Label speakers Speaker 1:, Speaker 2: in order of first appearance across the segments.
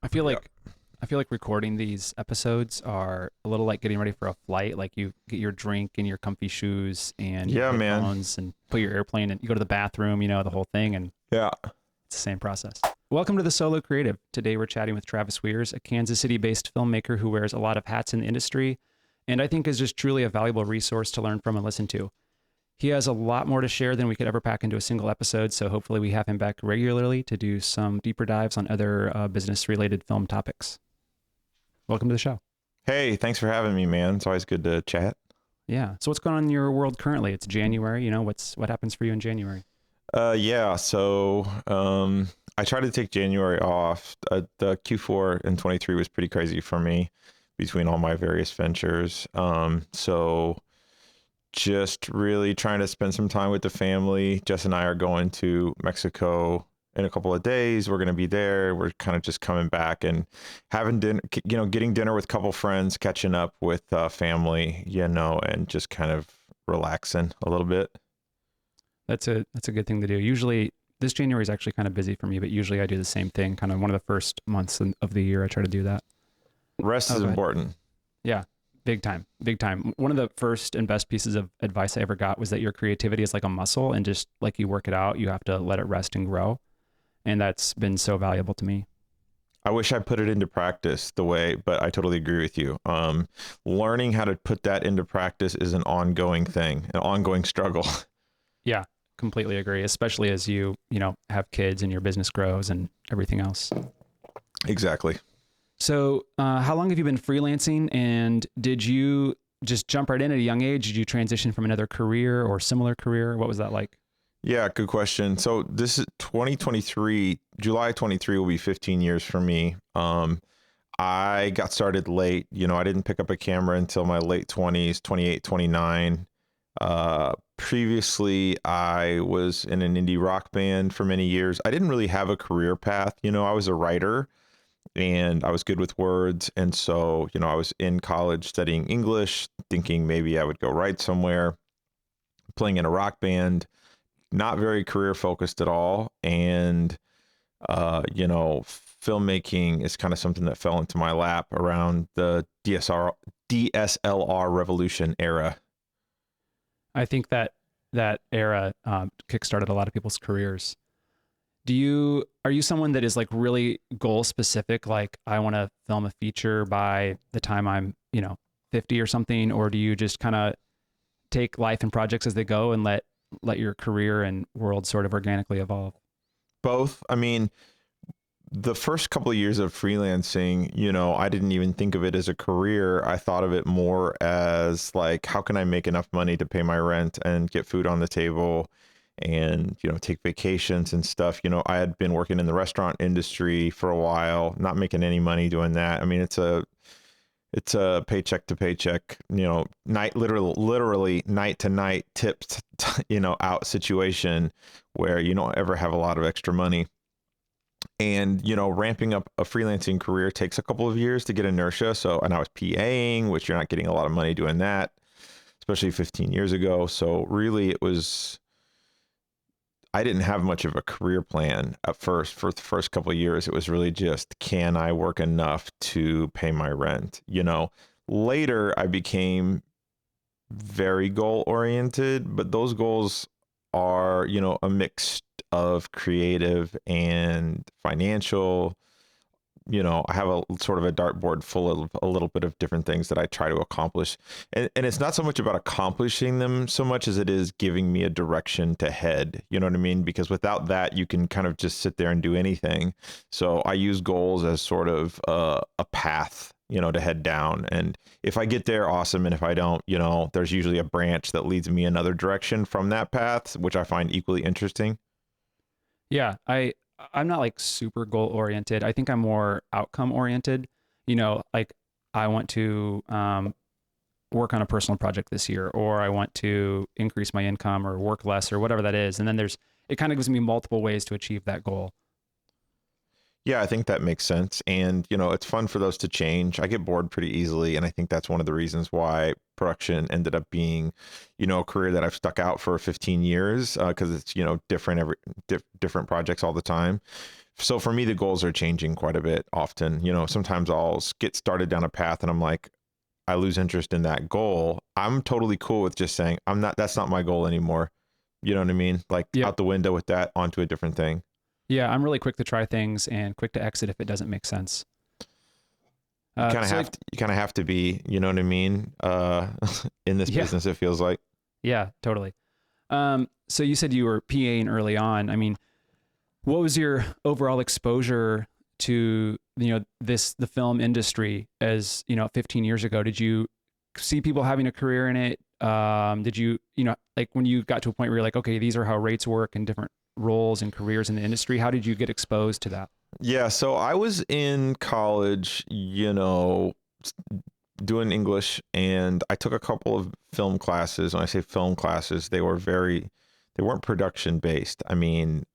Speaker 1: I feel
Speaker 2: Yeah.
Speaker 1: like I feel like recording these episodes are a little like getting ready for a flight. Like you get your drink and your comfy shoes and your
Speaker 2: Yeah, man.
Speaker 1: headphones and put your airplane and you go to the bathroom, the whole thing, and
Speaker 2: Yeah.
Speaker 1: it's the same process. Welcome to the Solo Creative. Today we're chatting with Travis Weirs, a Kansas City-based filmmaker who wears a lot of hats in the industry and I think is just truly a valuable resource to learn from and listen to. He has a lot more to share than we could ever pack into a single episode, so hopefully we have him back regularly to do some deeper dives on other business-related film topics. Welcome to the show.
Speaker 2: Hey, thanks for having me, man. It's always good to chat.
Speaker 1: Yeah. So what's going on in your world currently? It's January. What happens for you in January?
Speaker 2: Yeah. I tried to take January off. The Q4 in 23 was pretty crazy for me between all my various ventures. So just really trying to spend some time with the family. Jess and I are going to Mexico in a couple of days. We're going to be there. We're kind of just coming back and having dinner, getting dinner with a couple friends, catching up with family, and just kind of relaxing a little bit.
Speaker 1: That's a good thing to do. Usually this January is actually kind of busy for me, but usually I do the same thing. Kind of one of the first months of the year, I try to do that.
Speaker 2: Rest
Speaker 1: Oh,
Speaker 2: is
Speaker 1: go ahead.
Speaker 2: important.
Speaker 1: Yeah. Big time. Big time. One of the first and best pieces of advice I ever got was that your creativity is like a muscle and just like you work it out, you have to let it rest and grow. And that's been so valuable to me.
Speaker 2: I wish I put it into practice but I totally agree with you. Learning how to put that into practice is an ongoing thing, an ongoing struggle.
Speaker 1: Yeah, completely agree, especially as you have kids and your business grows and everything else.
Speaker 2: Exactly.
Speaker 1: So, how long have you been freelancing, and did you just jump right in at a young age? Did you transition from another career or similar career? What was that like?
Speaker 2: Yeah, good question. So this is 2023, July 23 will be 15 years for me. I got started late. I didn't pick up a camera until my late 20s, 28, 29. Previously, I was in an indie rock band for many years. I didn't really have a career path. I was a writer and I was good with words. And so, I was in college studying English, thinking maybe I would go write somewhere, playing in a rock band, not very career focused at all. And, filmmaking is kind of something that fell into my lap around the DSLR revolution era.
Speaker 1: I think that era kickstarted a lot of people's careers. Are you someone that is like really goal specific? Like I want to film a feature by the time I'm, 50 or something, or do you just kind of take life and projects as they go and let your career and world sort of organically evolve?
Speaker 2: Both. I mean, the first couple of years of freelancing, I didn't even think of it as a career. I thought of it more as like, how can I make enough money to pay my rent and get food on the table and, take vacations and stuff. I had been working in the restaurant industry for a while, not making any money doing that. I mean, it's a paycheck to paycheck, literally night to night tips, out situation where you don't ever have a lot of extra money. And, ramping up a freelancing career takes a couple of years to get inertia. So, and I was PAing, which you're not getting a lot of money doing that, especially 15 years ago. So really I didn't have much of a career plan at first. For the first couple of years, it was really just, can I work enough to pay my rent? Later I became very goal oriented, but those goals are, a mix of creative and financial. I have a sort of a dartboard full of a little bit of different things that I try to accomplish. And it's not so much about accomplishing them so much as it is giving me a direction to head. You know what I mean? Because without that, you can kind of just sit there and do anything. So I use goals as sort of a path, to head down. And if I get there, awesome. And if I don't, there's usually a branch that leads me another direction from that path, which I find equally interesting.
Speaker 1: Yeah, I'm not like super goal oriented. I think I'm more outcome oriented. Like I want to work on a personal project this year, or I want to increase my income or work less or whatever that is. And then it kind of gives me multiple ways to achieve that goal.
Speaker 2: Yeah, I think that makes sense. And, it's fun for those to change. I get bored pretty easily. And I think that's one of the reasons why production ended up being, a career that I've stuck out for 15 years, because it's, different projects all the time. So for me, the goals are changing quite a bit often. Sometimes I'll get started down a path and I'm like, I lose interest in that goal. I'm totally cool with just saying, that's not my goal anymore. You know what I mean? Like
Speaker 1: Yep.
Speaker 2: out the window with that, onto a different thing.
Speaker 1: Yeah, I'm really quick to try things and quick to exit if it doesn't make sense.
Speaker 2: You kind of
Speaker 1: So
Speaker 2: have to, you kind of have to be, you know what I mean? In this
Speaker 1: yeah,
Speaker 2: business, it feels like.
Speaker 1: yeah, totally. So you said you were PAing early on. I mean, what was your overall exposure to, the film industry as, 15 years ago? Did you see people having a career in it? Did you, like when you got to a point where you're like, okay, these are how rates work in different roles and careers in the industry, how did you get exposed to that?
Speaker 2: Yeah, so I was in college, doing English, and I took a couple of film classes. When I say film classes, they weren't production based. I mean,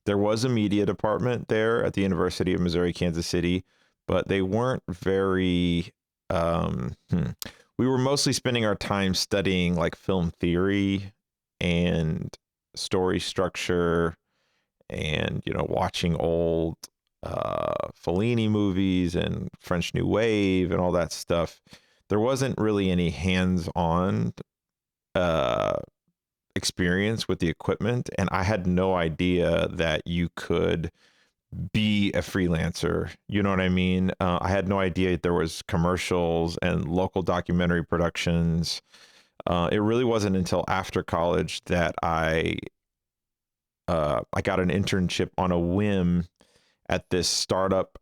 Speaker 2: there was a media department there at the University of Missouri, Kansas City, but they weren't very, we were mostly spending our time studying like film theory and story structure and watching old Fellini movies and French New Wave and all that stuff. There wasn't really any hands-on uh, experience with the equipment, and I had no idea that you could be a freelancer. You know what I mean? I had no idea there was commercials and local documentary productions. It really wasn't until after college that I got an internship on a whim at this startup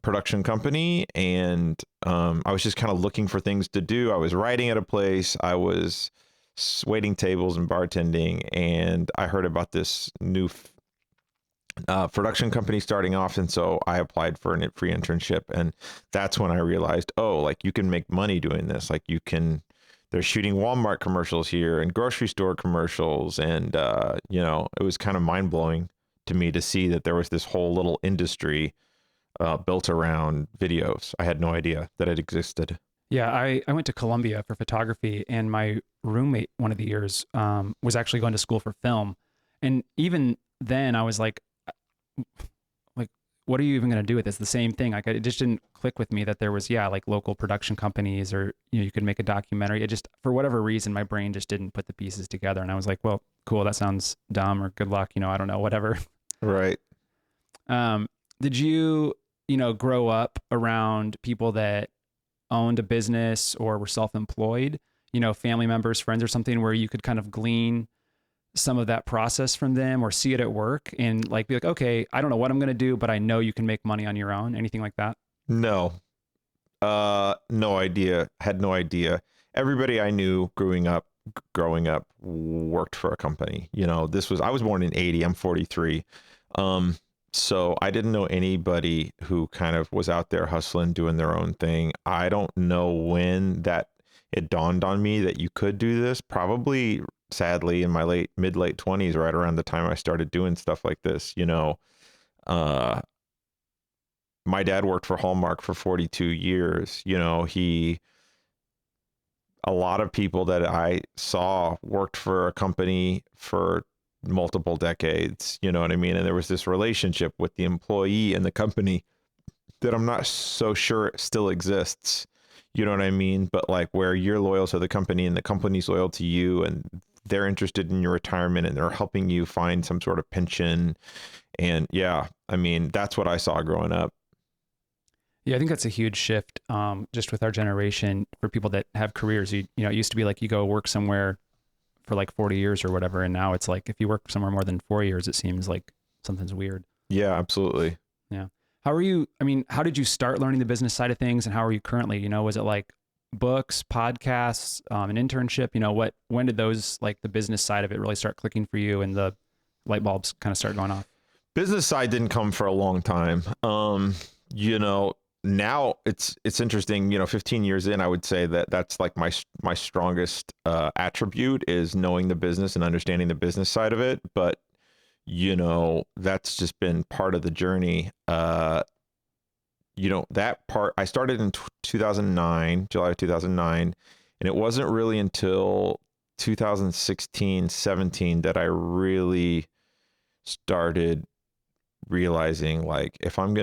Speaker 2: production company, and I was just kind of looking for things to do. I was writing at a place, I was waiting tables and bartending, and I heard about this new production company starting off, and so I applied for a free internship, and that's when I realized, oh, like you can make money doing this. Like they're shooting Walmart commercials here and grocery store commercials, and it was kind of mind blowing to me to see that there was this whole little industry built around videos. I had no idea that it existed.
Speaker 1: Yeah, I went to Columbia for photography, and my roommate one of the years was actually going to school for film. And even then I was like, what are you even going to do with this? The same thing. Like, it just didn't click with me that there was, like local production companies, or, you could make a documentary. It just, for whatever reason, my brain just didn't put the pieces together. And I was like, well, cool. That sounds dumb, or good luck. I don't know, whatever.
Speaker 2: Right.
Speaker 1: Did you, grow up around people that owned a business or were self-employed, family members, friends, or something where you could kind of glean some of that process from them, or see it at work and like be like, okay, I don't know what I'm going to do, but I know you can make money on your own? Anything like that?
Speaker 2: No. No idea. Had no idea. Everybody I knew growing up worked for a company. I was born in 80. I'm 43. So I didn't know anybody who kind of was out there hustling, doing their own thing. I don't know when that it dawned on me that you could do this. Probably, sadly, in my mid late 20s, right around the time I started doing stuff like this. My dad worked for Hallmark for 42 years. A lot of people that I saw worked for a company for multiple decades, you know what I mean? And there was this relationship with the employee and the company that I'm not so sure it still exists. You know what I mean? But like where you're loyal to the company and the company's loyal to you, and they're interested in your retirement and they're helping you find some sort of pension. And yeah, I mean, that's what I saw growing up.
Speaker 1: Yeah, I think that's a huge shift, just with our generation, for people that have careers. It used to be like you go work somewhere for like 40 years or whatever. And now it's like, if you work somewhere more than 4 years, it seems like something's weird.
Speaker 2: Yeah, absolutely.
Speaker 1: Yeah. How did you start learning the business side of things, and how are you currently? Was it like books, podcasts, an internship? When did those, like the business side of it, really start clicking for you and the light bulbs kind of start going off?
Speaker 2: Business side didn't come for a long time. Now it's interesting, 15 years in, I would say that that's like my strongest attribute is knowing the business and understanding the business side of it. But, that's just been part of the journey. That part, I started in 2009, July of 2009, and it wasn't really until 2016, 17 that I really started realizing like, if I'm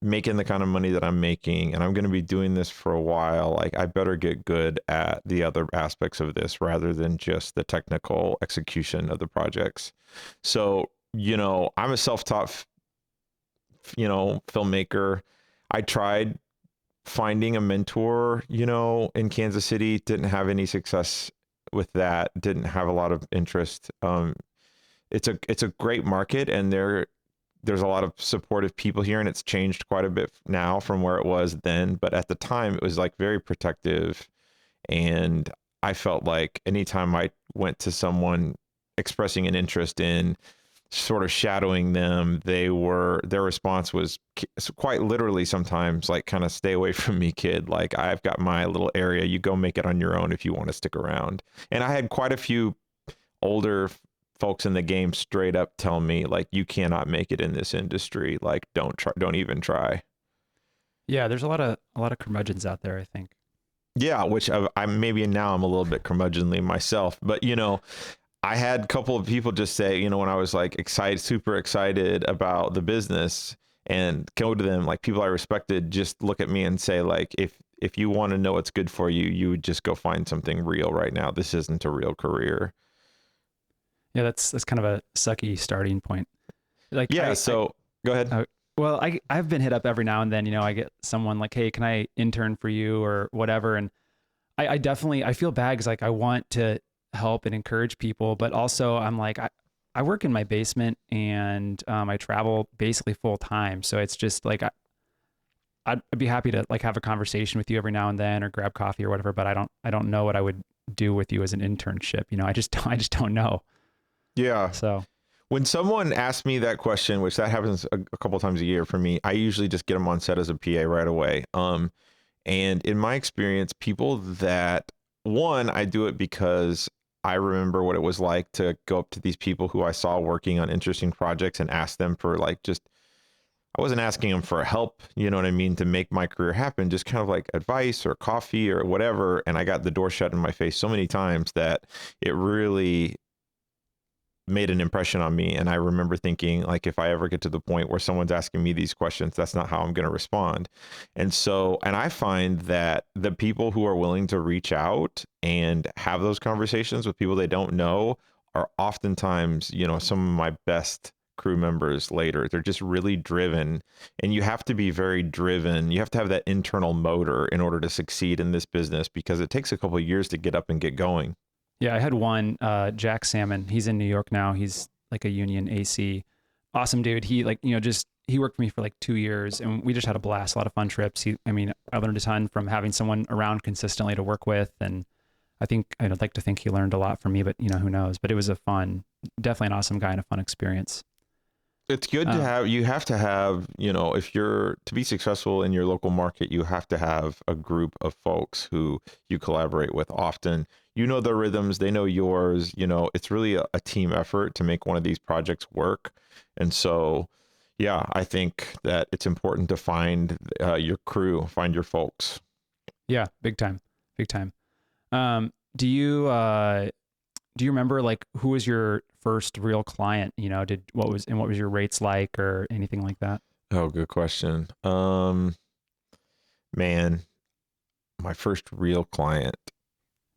Speaker 2: making the kind of money that I'm making and I'm going to be doing this for a while, like I better get good at the other aspects of this rather than just the technical execution of the projects. So, I'm a self-taught, filmmaker. I tried finding a mentor, in Kansas City, didn't have any success with that, didn't have a lot of interest. It's a great market, and there's a lot of supportive people here, and it's changed quite a bit now from where it was then. But at the time, it was like very protective. And I felt like anytime I went to someone expressing an interest in sort of shadowing them, their response was quite literally sometimes like, kind of, stay away from me, kid. Like, I've got my little area. You go make it on your own if you want to stick around. And I had quite a few older folks in the game straight up tell me like, you cannot make it in this industry. Like, don't even try.
Speaker 1: Yeah, there's a lot of curmudgeons out there, I think.
Speaker 2: Yeah, which maybe now I'm a little bit curmudgeonly myself, but I had a couple of people just say, when I was like super excited about the business, and go to them, like people I respected, just look at me and say like, if you want to know what's good for you, you would just go find something real right now. This isn't a real career.
Speaker 1: Yeah, that's kind of a sucky starting point. Like,
Speaker 2: yeah. Go ahead.
Speaker 1: Well, I've been hit up every now and then. I get someone like, hey, can I intern for you or whatever? And I definitely, I feel bad because like I want to help and encourage people, but also I'm like, I work in my basement and I travel basically full time. So it's just like, I'd be happy to like have a conversation with you every now and then or grab coffee or whatever, but I don't know what I would do with you as an internship. I just don't know.
Speaker 2: Yeah.
Speaker 1: So
Speaker 2: when someone asks me that question, which that happens a couple times a year for me, I usually just get them on set as a PA right away. And in my experience, people that, one, I do it because I remember what it was like to go up to these people who I saw working on interesting projects and ask them for like, I wasn't asking them for help, you know what I mean, to make my career happen, just kind of like advice or coffee or whatever. And I got the door shut in my face so many times that it really made an impression on me. And I remember thinking like, if I ever get to the point where someone's asking me these questions, that's not how I'm going to respond. And I find that the people who are willing to reach out and have those conversations with people they don't know are oftentimes, some of my best crew members later. They're just really driven, and you have to be very driven. You have to have that internal motor in order to succeed in this business, because it takes a couple of years to get up and get going.
Speaker 1: yeah, I had one, Jack Salmon. He's in New York now. He's like a union AC. Awesome dude. He like, he worked for me for like 2 years and we just had a blast, a lot of fun trips. I learned a ton from having someone around consistently to work with. And I'd like to think he learned a lot from me, but who knows, but it was definitely an awesome guy and a fun experience.
Speaker 2: It's good to have, you have to have, if you're to be successful in your local market, you have to have a group of folks who you collaborate with often. Their rhythms, they know yours. It's really a team effort to make one of these projects work. And so, yeah, I think that it's important to find your crew, find your folks.
Speaker 1: Yeah, big time, big time. Do you remember like who was your first real client? What was your rates like or anything like that?
Speaker 2: Oh, good question. Man, my first real client.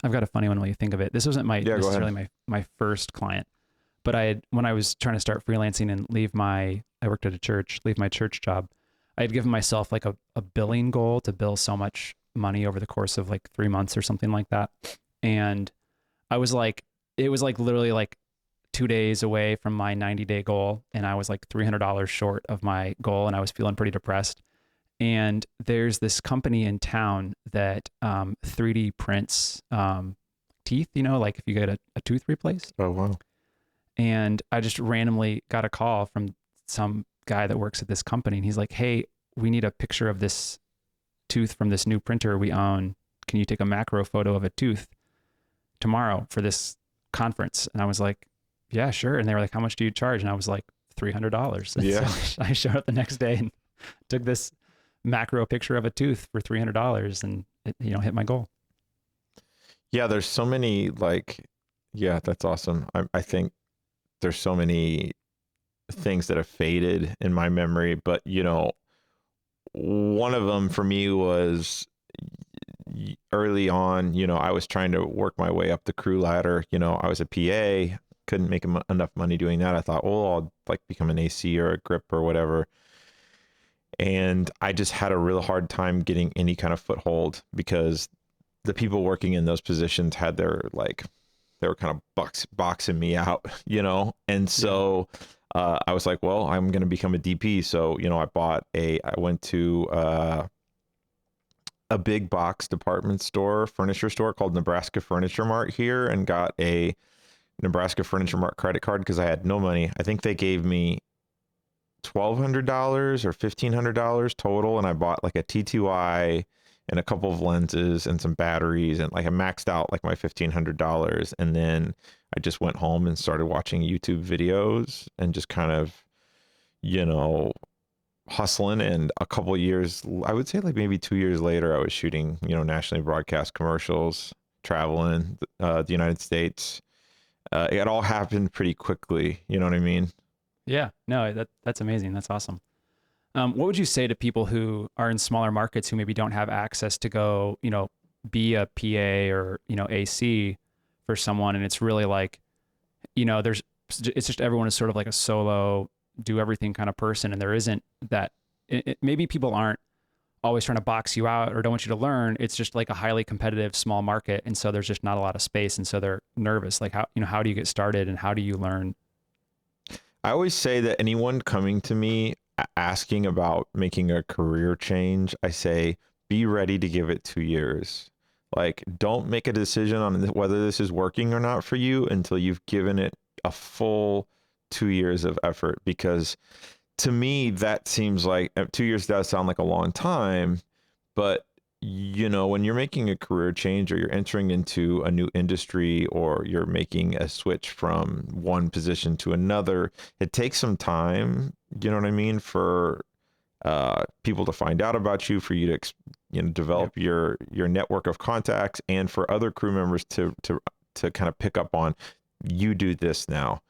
Speaker 1: I've got a funny one while you think of it. This wasn't necessarily my first client, but when I was trying to start freelancing and I worked at a church, leave my church job, I had given myself like a billing goal to bill so much money over the course of like 3 months or something like that. And it was like literally like 2 days away from my 90-day goal. And I was like $300 short of my goal. And I was feeling pretty depressed. And there's this company in town that 3D prints teeth, like if you get a tooth replaced.
Speaker 2: Oh, wow.
Speaker 1: And I just randomly got a call from some guy that works at this company. And he's like, hey, we need a picture of this tooth from this new printer we own. Can you take a macro photo of a tooth tomorrow for this conference? And I was like, yeah, sure. And they were like, how much do you charge? And I was like, $300. And
Speaker 2: yeah.
Speaker 1: So I showed up the next day and took this macro picture of a tooth for $300 and it, hit my goal.
Speaker 2: Yeah. There's so many that's awesome. I think there's so many things that have faded in my memory, but one of them for me was early on. I was trying to work my way up the crew ladder. I was a PA, couldn't make enough money doing that. I thought, oh, I'll like become an AC or a grip or whatever. And I just had a real hard time getting any kind of foothold because the people working in those positions had they were kind of boxing me out, And so I was like, well, I'm going to become a DP. So, I went to a big box department store, furniture store called Nebraska Furniture Mart here, and got a Nebraska Furniture Mart credit card because I had no money. I think they gave me $1,200 or $1,500 total, and I bought like a T2i and a couple of lenses and some batteries, and like I maxed out like my $1,500, and then I just went home and started watching YouTube videos and just kind of hustling. And a couple of years, I would say like maybe 2 years later, I was shooting nationally broadcast commercials, traveling the United States. It all happened pretty quickly, you know what I mean?
Speaker 1: Yeah, no, that's amazing. That's awesome. What would you say to people who are in smaller markets who maybe don't have access to go, be a PA or, AC for someone? And it's really like, it's just everyone is sort of like a solo, do everything kind of person. And there isn't that, maybe people aren't always trying to box you out or don't want you to learn. It's just like a highly competitive small market. And so there's just not a lot of space. And so they're nervous. Like how do you get started and how do you learn?
Speaker 2: I always say that anyone coming to me asking about making a career change, I say, be ready to give it 2 years. Like, don't make a decision on whether this is working or not for you until you've given it a full 2 years of effort. Because to me, that seems like 2 years does sound like a long time, but when you're making a career change or you're entering into a new industry or you're making a switch from one position to another, it takes some time, you know what I mean, for people to find out about you, for you to develop your network of contacts, and for other crew members to kind of pick up on, you do this now.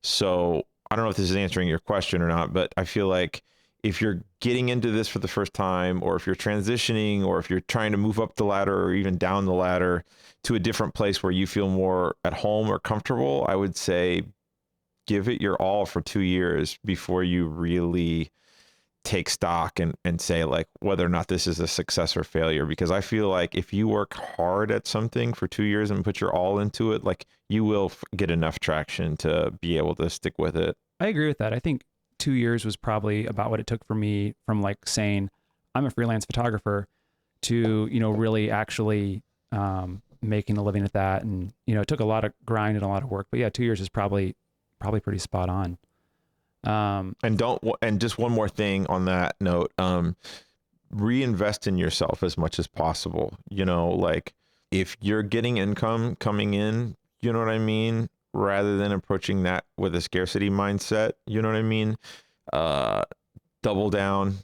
Speaker 2: So I don't know if this is answering your question or not, but I feel like if you're getting into this for the first time, or if you're transitioning, or if you're trying to move up the ladder or even down the ladder to a different place where you feel more at home or comfortable, I would say give it your all for 2 years before you really take stock and say like whether or not this is a success or failure. Because I feel like if you work hard at something for 2 years and put your all into it, like you will get enough traction to be able to stick with it.
Speaker 1: I agree with that. I think 2 years was probably about what it took for me from like saying I'm a freelance photographer to, really actually making a living at that. And, it took a lot of grind and a lot of work, but yeah, 2 years is probably pretty spot on.
Speaker 2: And just one more thing on that note, reinvest in yourself as much as possible. Like if you're getting income coming in, you know what I mean? Rather than approaching that with a scarcity mindset, you know what I mean? Double down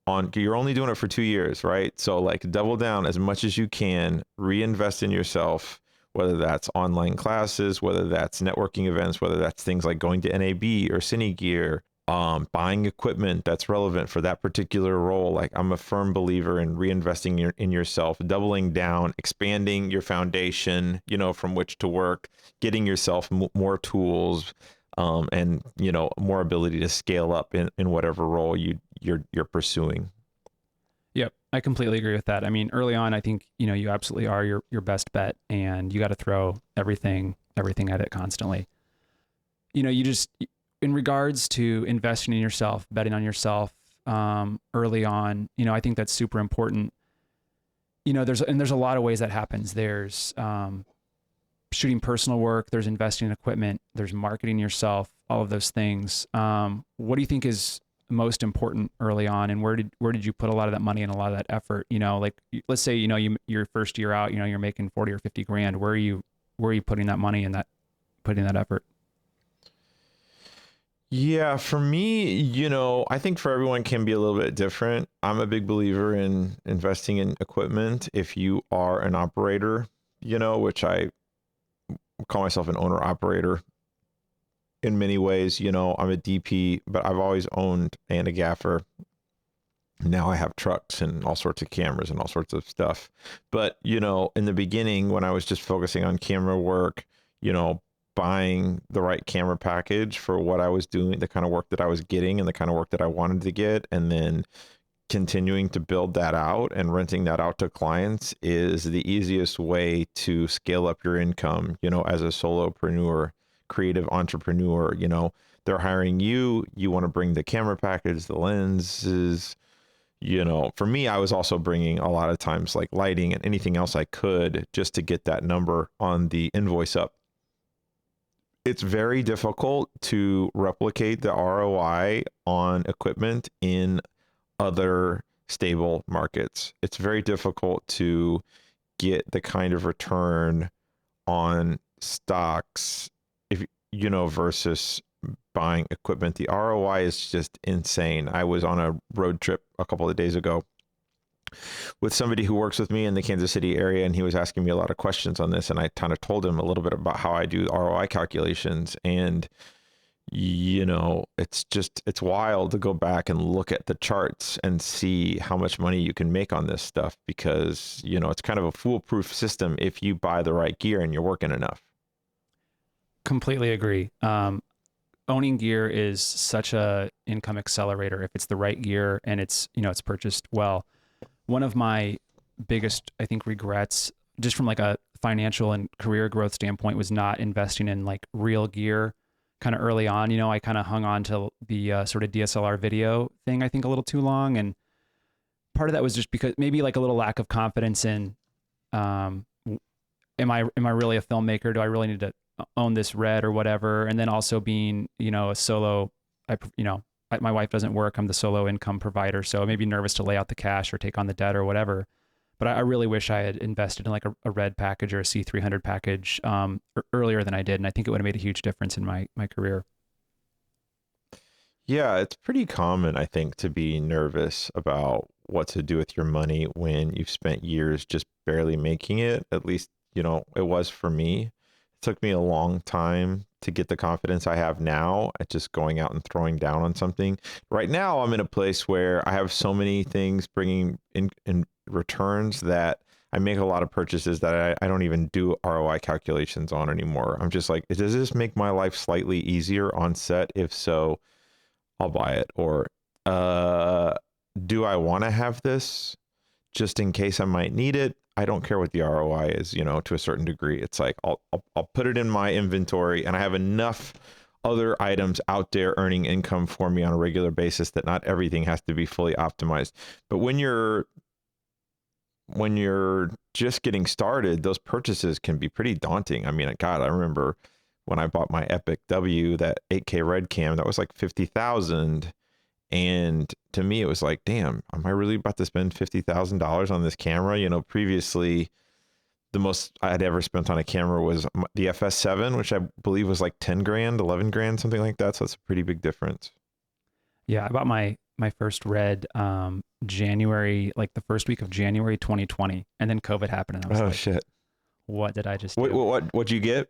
Speaker 2: on, you're only doing it for 2 years, right? So like double down as much as you can, reinvest in yourself, whether that's online classes, whether that's networking events, whether that's things like going to NAB or Cine Gear, buying equipment that's relevant for that particular role. Like I'm a firm believer in reinvesting in yourself, doubling down, expanding your foundation, from which to work, getting yourself more tools, and more ability to scale up in whatever role you're pursuing.
Speaker 1: Yep, I completely agree with that. I mean, early on, I think you absolutely are your best bet, and you got to throw everything at it constantly. You just, in regards to investing in yourself, betting on yourself early on, I think that's super important. There's a lot of ways that happens. There's shooting personal work, there's investing in equipment, there's marketing yourself, all of those things. What do you think is most important early on, and where did you put a lot of that money and a lot of that effort? Like let's say your first year out, you're making 40 or 50 grand. Where are you putting that money and putting that effort?
Speaker 2: Yeah, for me, I think for everyone can be a little bit different. I'm a big believer in investing in equipment. If you are an operator, which I call myself an owner operator, in many ways. I'm a DP, but I've always owned and a gaffer. Now I have trucks and all sorts of cameras and all sorts of stuff. But, in the beginning, when I was just focusing on camera work, buying the right camera package for what I was doing, the kind of work that I was getting and the kind of work that I wanted to get, and then continuing to build that out and renting that out to clients is the easiest way to scale up your income, as a solopreneur, creative entrepreneur. They're hiring you, you want to bring the camera package, the lenses. For me, I was also bringing a lot of times like lighting and anything else I could just to get that number on the invoice up. It's very difficult to replicate the ROI on equipment in other stable markets. It's very difficult to get the kind of return on stocks if versus buying equipment. The ROI is just insane. I was on a road trip a couple of days ago with somebody who works with me in the Kansas City area, and he was asking me a lot of questions on this, and I kind of told him a little bit about how I do ROI calculations. And it's wild to go back and look at the charts and see how much money you can make on this stuff, because it's kind of a foolproof system if you buy the right gear and you're working enough.
Speaker 1: Completely agree. Owning gear is such a income accelerator if it's the right gear and it's purchased well. One of my biggest, I think, regrets, just from like a financial and career growth standpoint, was not investing in like real gear kind of early on. I kind of hung on to the sort of DSLR video thing, I think, a little too long. And part of that was just because maybe like a little lack of confidence in, am I really a filmmaker? Do I really need to own this red or whatever? And then also being, a solo, my wife doesn't work. I'm the solo income provider. So I may be nervous to lay out the cash or take on the debt or whatever. But I really wish I had invested in like a red package or a C300 package earlier than I did. And I think it would have made a huge difference in my career.
Speaker 2: Yeah, it's pretty common, I think, to be nervous about what to do with your money when you've spent years just barely making it. At least, it was for me. It took me a long time to get the confidence I have now at just going out and throwing down on something. Right now, I'm in a place where I have so many things bringing in returns that I make a lot of purchases that I don't even do ROI calculations on anymore. I'm just like, does this make my life slightly easier on set? If so, I'll buy it. Or do I want to have this just in case I might need it? I don't care what the ROI is, to a certain degree. It's like, I'll put it in my inventory, and I have enough other items out there earning income for me on a regular basis that not everything has to be fully optimized. But when you're just getting started, those purchases can be pretty daunting. I mean, God, I remember when I bought my Epic W, that 8K Red Cam, that was like $50,000. And to me, it was like, damn, am I really about to spend $50,000 on this camera? Previously, the most I had ever spent on a camera was the FS7, which I believe was like 10 grand, 11 grand, something like that. So that's a pretty big difference.
Speaker 1: Yeah, I bought my first red January, like the first week of January 2020, and then COVID happened, and I was like,
Speaker 2: shit,
Speaker 1: what did I just do?
Speaker 2: What'd you get?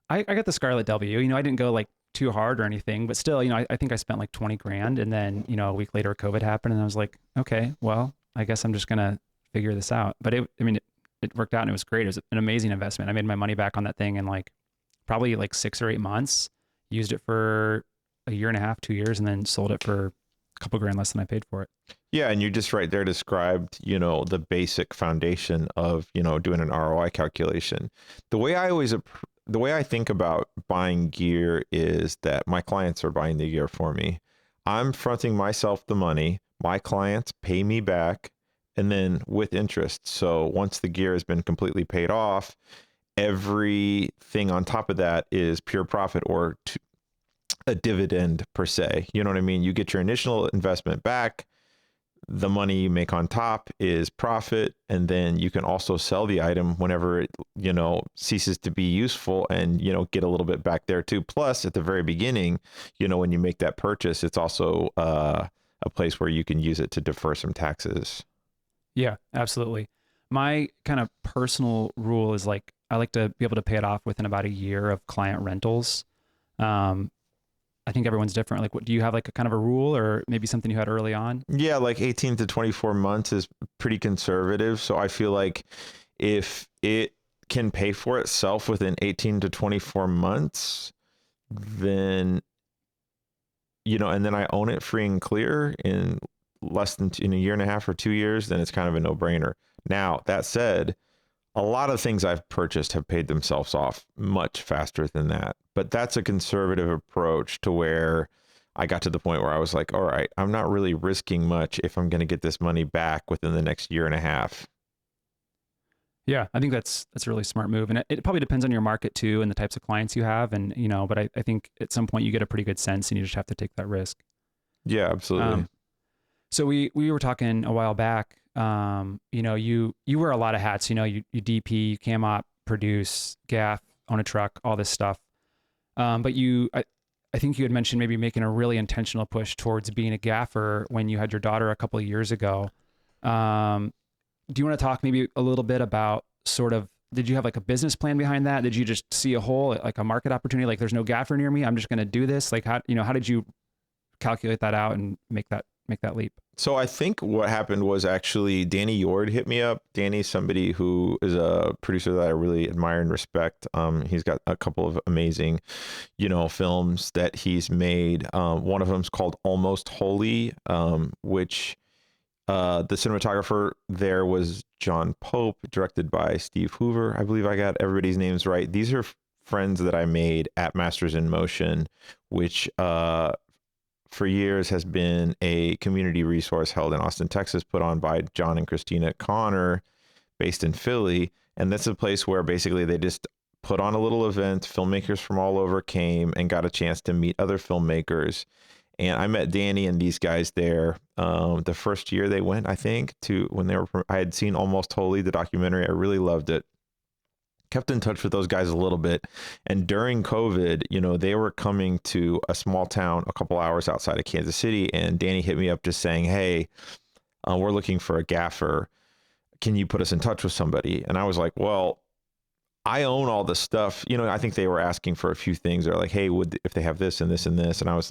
Speaker 1: I got the Scarlet W. I didn't go like too hard or anything, but still, I think I spent like 20 grand, and then, a week later COVID happened, and I was like, okay, well, I guess I'm just going to figure this out. But it worked out, and it was great. It was an amazing investment. I made my money back on that thing in like probably like 6 or 8 months, used it for a year and a half, 2 years, and then sold it for a couple grand less than I paid for it.
Speaker 2: Yeah. And you just right there described, the basic foundation of, doing an ROI calculation. The way I think about buying gear is that my clients are buying the gear for me. I'm fronting myself the money. My clients pay me back, and then with interest. So once the gear has been completely paid off, everything on top of that is pure profit, or a dividend per se. You know what I mean? You get your initial investment back. The money you make on top is profit, and then you can also sell the item whenever it ceases to be useful, and get a little bit back there too. Plus, at the very beginning, when you make that purchase, it's also a place where you can use it to defer some taxes.
Speaker 1: Yeah, absolutely. My kind of personal rule is like, I like to be able to pay it off within about a year of client rentals. I think everyone's different. Like, what do you have, like a kind of a rule, or maybe something you had early on?
Speaker 2: Yeah, like 18 to 24 months is pretty conservative. So I feel like if it can pay for itself within 18 to 24 months, then, and then I own it free and clear in less than in a year and a half or 2 years, then it's kind of a no brainer. Now, that said, a lot of things I've purchased have paid themselves off much faster than that. But that's a conservative approach to where I got to the point where I was like, all right, I'm not really risking much if I'm going to get this money back within the next year and a half.
Speaker 1: Yeah, I think that's a really smart move. And it probably depends on your market too and the types of clients you have. And, but I think at some point you get a pretty good sense and you just have to take that risk.
Speaker 2: Yeah, absolutely.
Speaker 1: So we were talking a while back, you wear a lot of hats, you DP, you cam op, produce, gaff, own a truck, all this stuff. But I think you had mentioned maybe making a really intentional push towards being a gaffer when you had your daughter a couple of years ago. Do you want to talk maybe a little bit about sort of, did you have like a business plan behind that? Did you just see a hole, like a market opportunity? Like there's no gaffer near me, I'm just going to do this. Like how did you calculate that out and make that leap?
Speaker 2: So I think what happened was actually Danny Yord hit me up. Danny's somebody who is a producer that I really admire and respect. He's got a couple of amazing, films that he's made. One of them is called Almost Holy, which the cinematographer there was John Pope, directed by Steve Hoover. I believe I got everybody's names right. These are friends that I made at Masters in Motion, which for years has been a community resource held in Austin, Texas, put on by John and Christina Connor, based in Philly. And that's a place where basically they just put on a little event. Filmmakers from all over came and got a chance to meet other filmmakers. And I met Danny and these guys there the first year they went, I think, I had seen Almost Holy, the documentary. I really loved it. Kept in touch with those guys a little bit. And during COVID, they were coming to a small town a couple hours outside of Kansas City. And Danny hit me up just saying, hey, we're looking for a gaffer. Can you put us in touch with somebody? And I was like, well, I own all the stuff. I think they were asking for a few things. They're like, hey, if they have this and this and this. And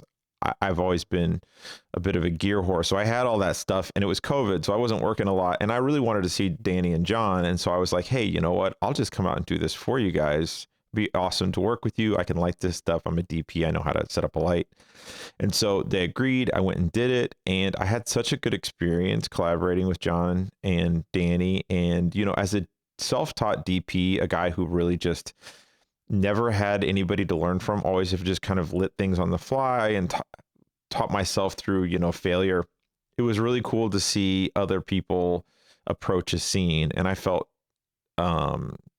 Speaker 2: I've always been a bit of a gear whore. So I had all that stuff and it was COVID. So I wasn't working a lot and I really wanted to see Danny and John. And so I was like, hey, you know what? I'll just come out and do this for you guys. Be awesome to work with you. I can light this stuff. I'm a DP. I know how to set up a light. And so they agreed. I went and did it. And I had such a good experience collaborating with John and Danny. And, as a self-taught DP, a guy who really just never had anybody to learn from, always have just kind of lit things on the fly and taught myself through, failure. It was really cool to see other people approach a scene. And I felt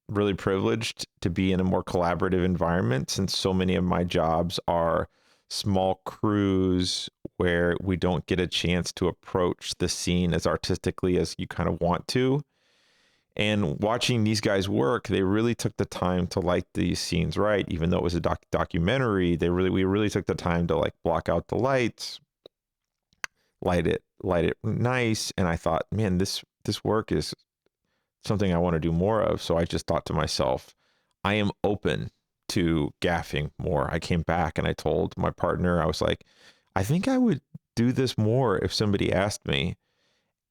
Speaker 2: really privileged to be in a more collaborative environment, since so many of my jobs are small crews where we don't get a chance to approach the scene as artistically as you kind of want to. And watching these guys work, they really took the time to light these scenes right. Even though it was a documentary, we really took the time to like block out the lights, light it nice. And I thought, man, this work is something I want to do more of. So I just thought to myself, I am open to gaffing more. I came back and I told my partner, I was like, I think I would do this more if somebody asked me.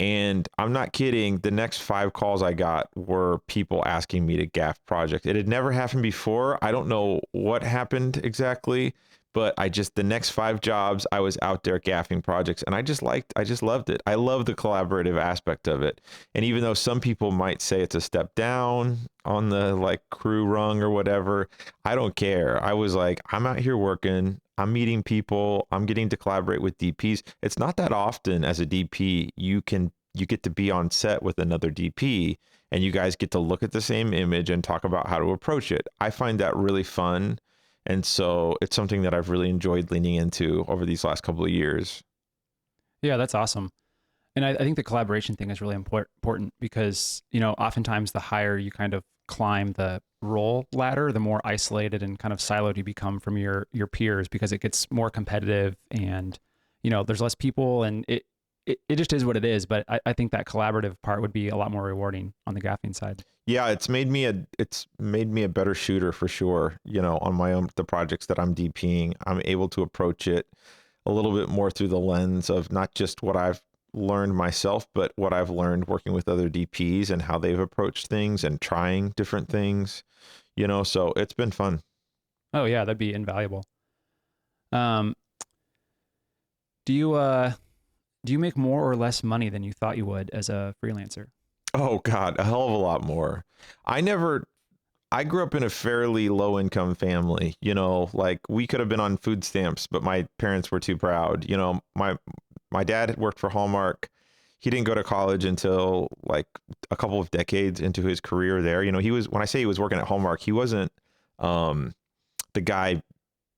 Speaker 2: And I'm not kidding. The next 5 calls I got were people asking me to gaff projects. It had never happened before. I don't know what happened exactly, but the next 5 jobs, I was out there gaffing projects, and I just loved it. I love the collaborative aspect of it. And even though some people might say it's a step down on the like crew rung or whatever, I don't care. I was like, I'm out here working. I'm meeting people. I'm getting to collaborate with DPs. It's not that often as a DP you get to be on set with another DP and you guys get to look at the same image and talk about how to approach it. I find that really fun. And so it's something that I've really enjoyed leaning into over these last couple of years.
Speaker 1: Yeah, that's awesome. And I think the collaboration thing is really important because, oftentimes the higher you kind of climb the role ladder, the more isolated and kind of siloed you become from your peers, because it gets more competitive and, there's less people, and it just is what it is. But I think that collaborative part would be a lot more rewarding on the gaffing side.
Speaker 2: Yeah, it's made me a better shooter for sure. You know, on my own, the projects that I'm DPing, I'm able to approach it a little bit more through the lens of not just what I've learned myself, but what I've learned working with other DPs and how they've approached things and trying different things, you know, so it's been fun.
Speaker 1: Oh yeah, that'd be invaluable. Um, do you make more or less money than you thought you would as a freelancer?
Speaker 2: Oh God, a hell of a lot more. I grew up in a fairly low income family, you know, like we could have been on food stamps, but my parents were too proud. You know, my dad had worked for Hallmark. He didn't go to college until like a couple of decades into his career there. You know, when I say he was working at Hallmark, he wasn't the guy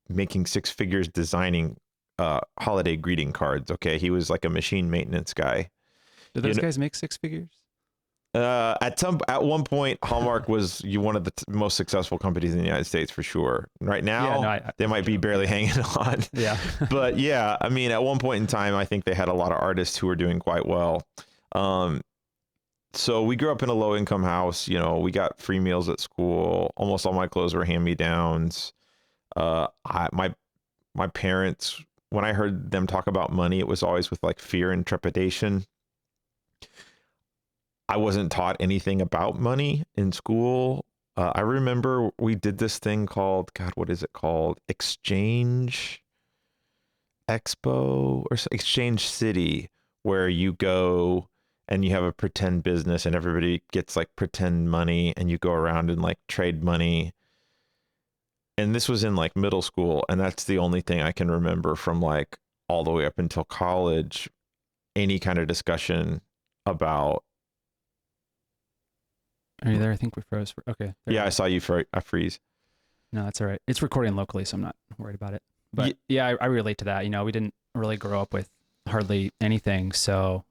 Speaker 2: making six figures designing holiday greeting cards. Okay. He was like a machine maintenance guy.
Speaker 1: Do those guys make six figures?
Speaker 2: At one point, Hallmark was one of the most successful companies in the United States for sure. Right now,
Speaker 1: Yeah, no,
Speaker 2: they might be barely hanging on.
Speaker 1: Yeah.
Speaker 2: But yeah, I mean, at one point in time, I think they had a lot of artists who were doing quite well. So we grew up in a low income house. You know, we got free meals at school. Almost all my clothes were hand me downs. My parents, when I heard them talk about money, it was always with like fear and trepidation. I wasn't taught anything about money in school. I remember we did this thing called, God, what is it called? Exchange Expo or Exchange City, where you go and you have a pretend business and everybody gets like pretend money and you go around and like trade money. And this was in like middle school. And that's the only thing I can remember from like all the way up until college, any kind of discussion about.
Speaker 1: Are you there? I think we froze. Okay.
Speaker 2: Yeah, I saw you freeze.
Speaker 1: No, that's all right. It's recording locally, so I'm not worried about it. But yeah, I relate to that. You know, we didn't really grow up with hardly anything. So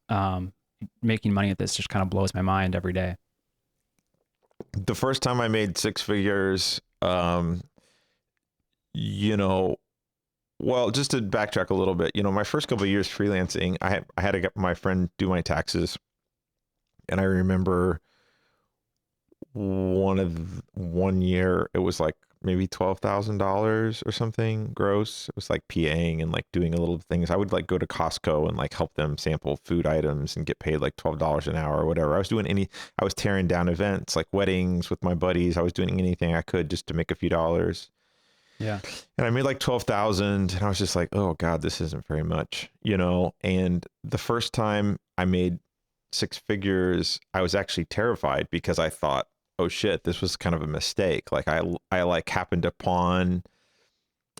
Speaker 1: making money at this just kind of blows my mind every day.
Speaker 2: The first time I made six figures, you know, well, just to backtrack a little bit, you know, my first couple of years freelancing, I had to get my friend do my taxes. And I remember one year it was like maybe $12,000 or something gross. It was like PAing and like doing a little things. I would like go to Costco and like help them sample food items and get paid like $12 an hour or whatever. I was tearing down events like weddings with my buddies. I was doing anything I could just to make a few dollars.
Speaker 1: Yeah.
Speaker 2: And I made like 12,000 and I was just like, oh God, this isn't very much, you know? And the first time I made six figures, I was actually terrified because I thought, oh shit, this was kind of a mistake. Like I like happened upon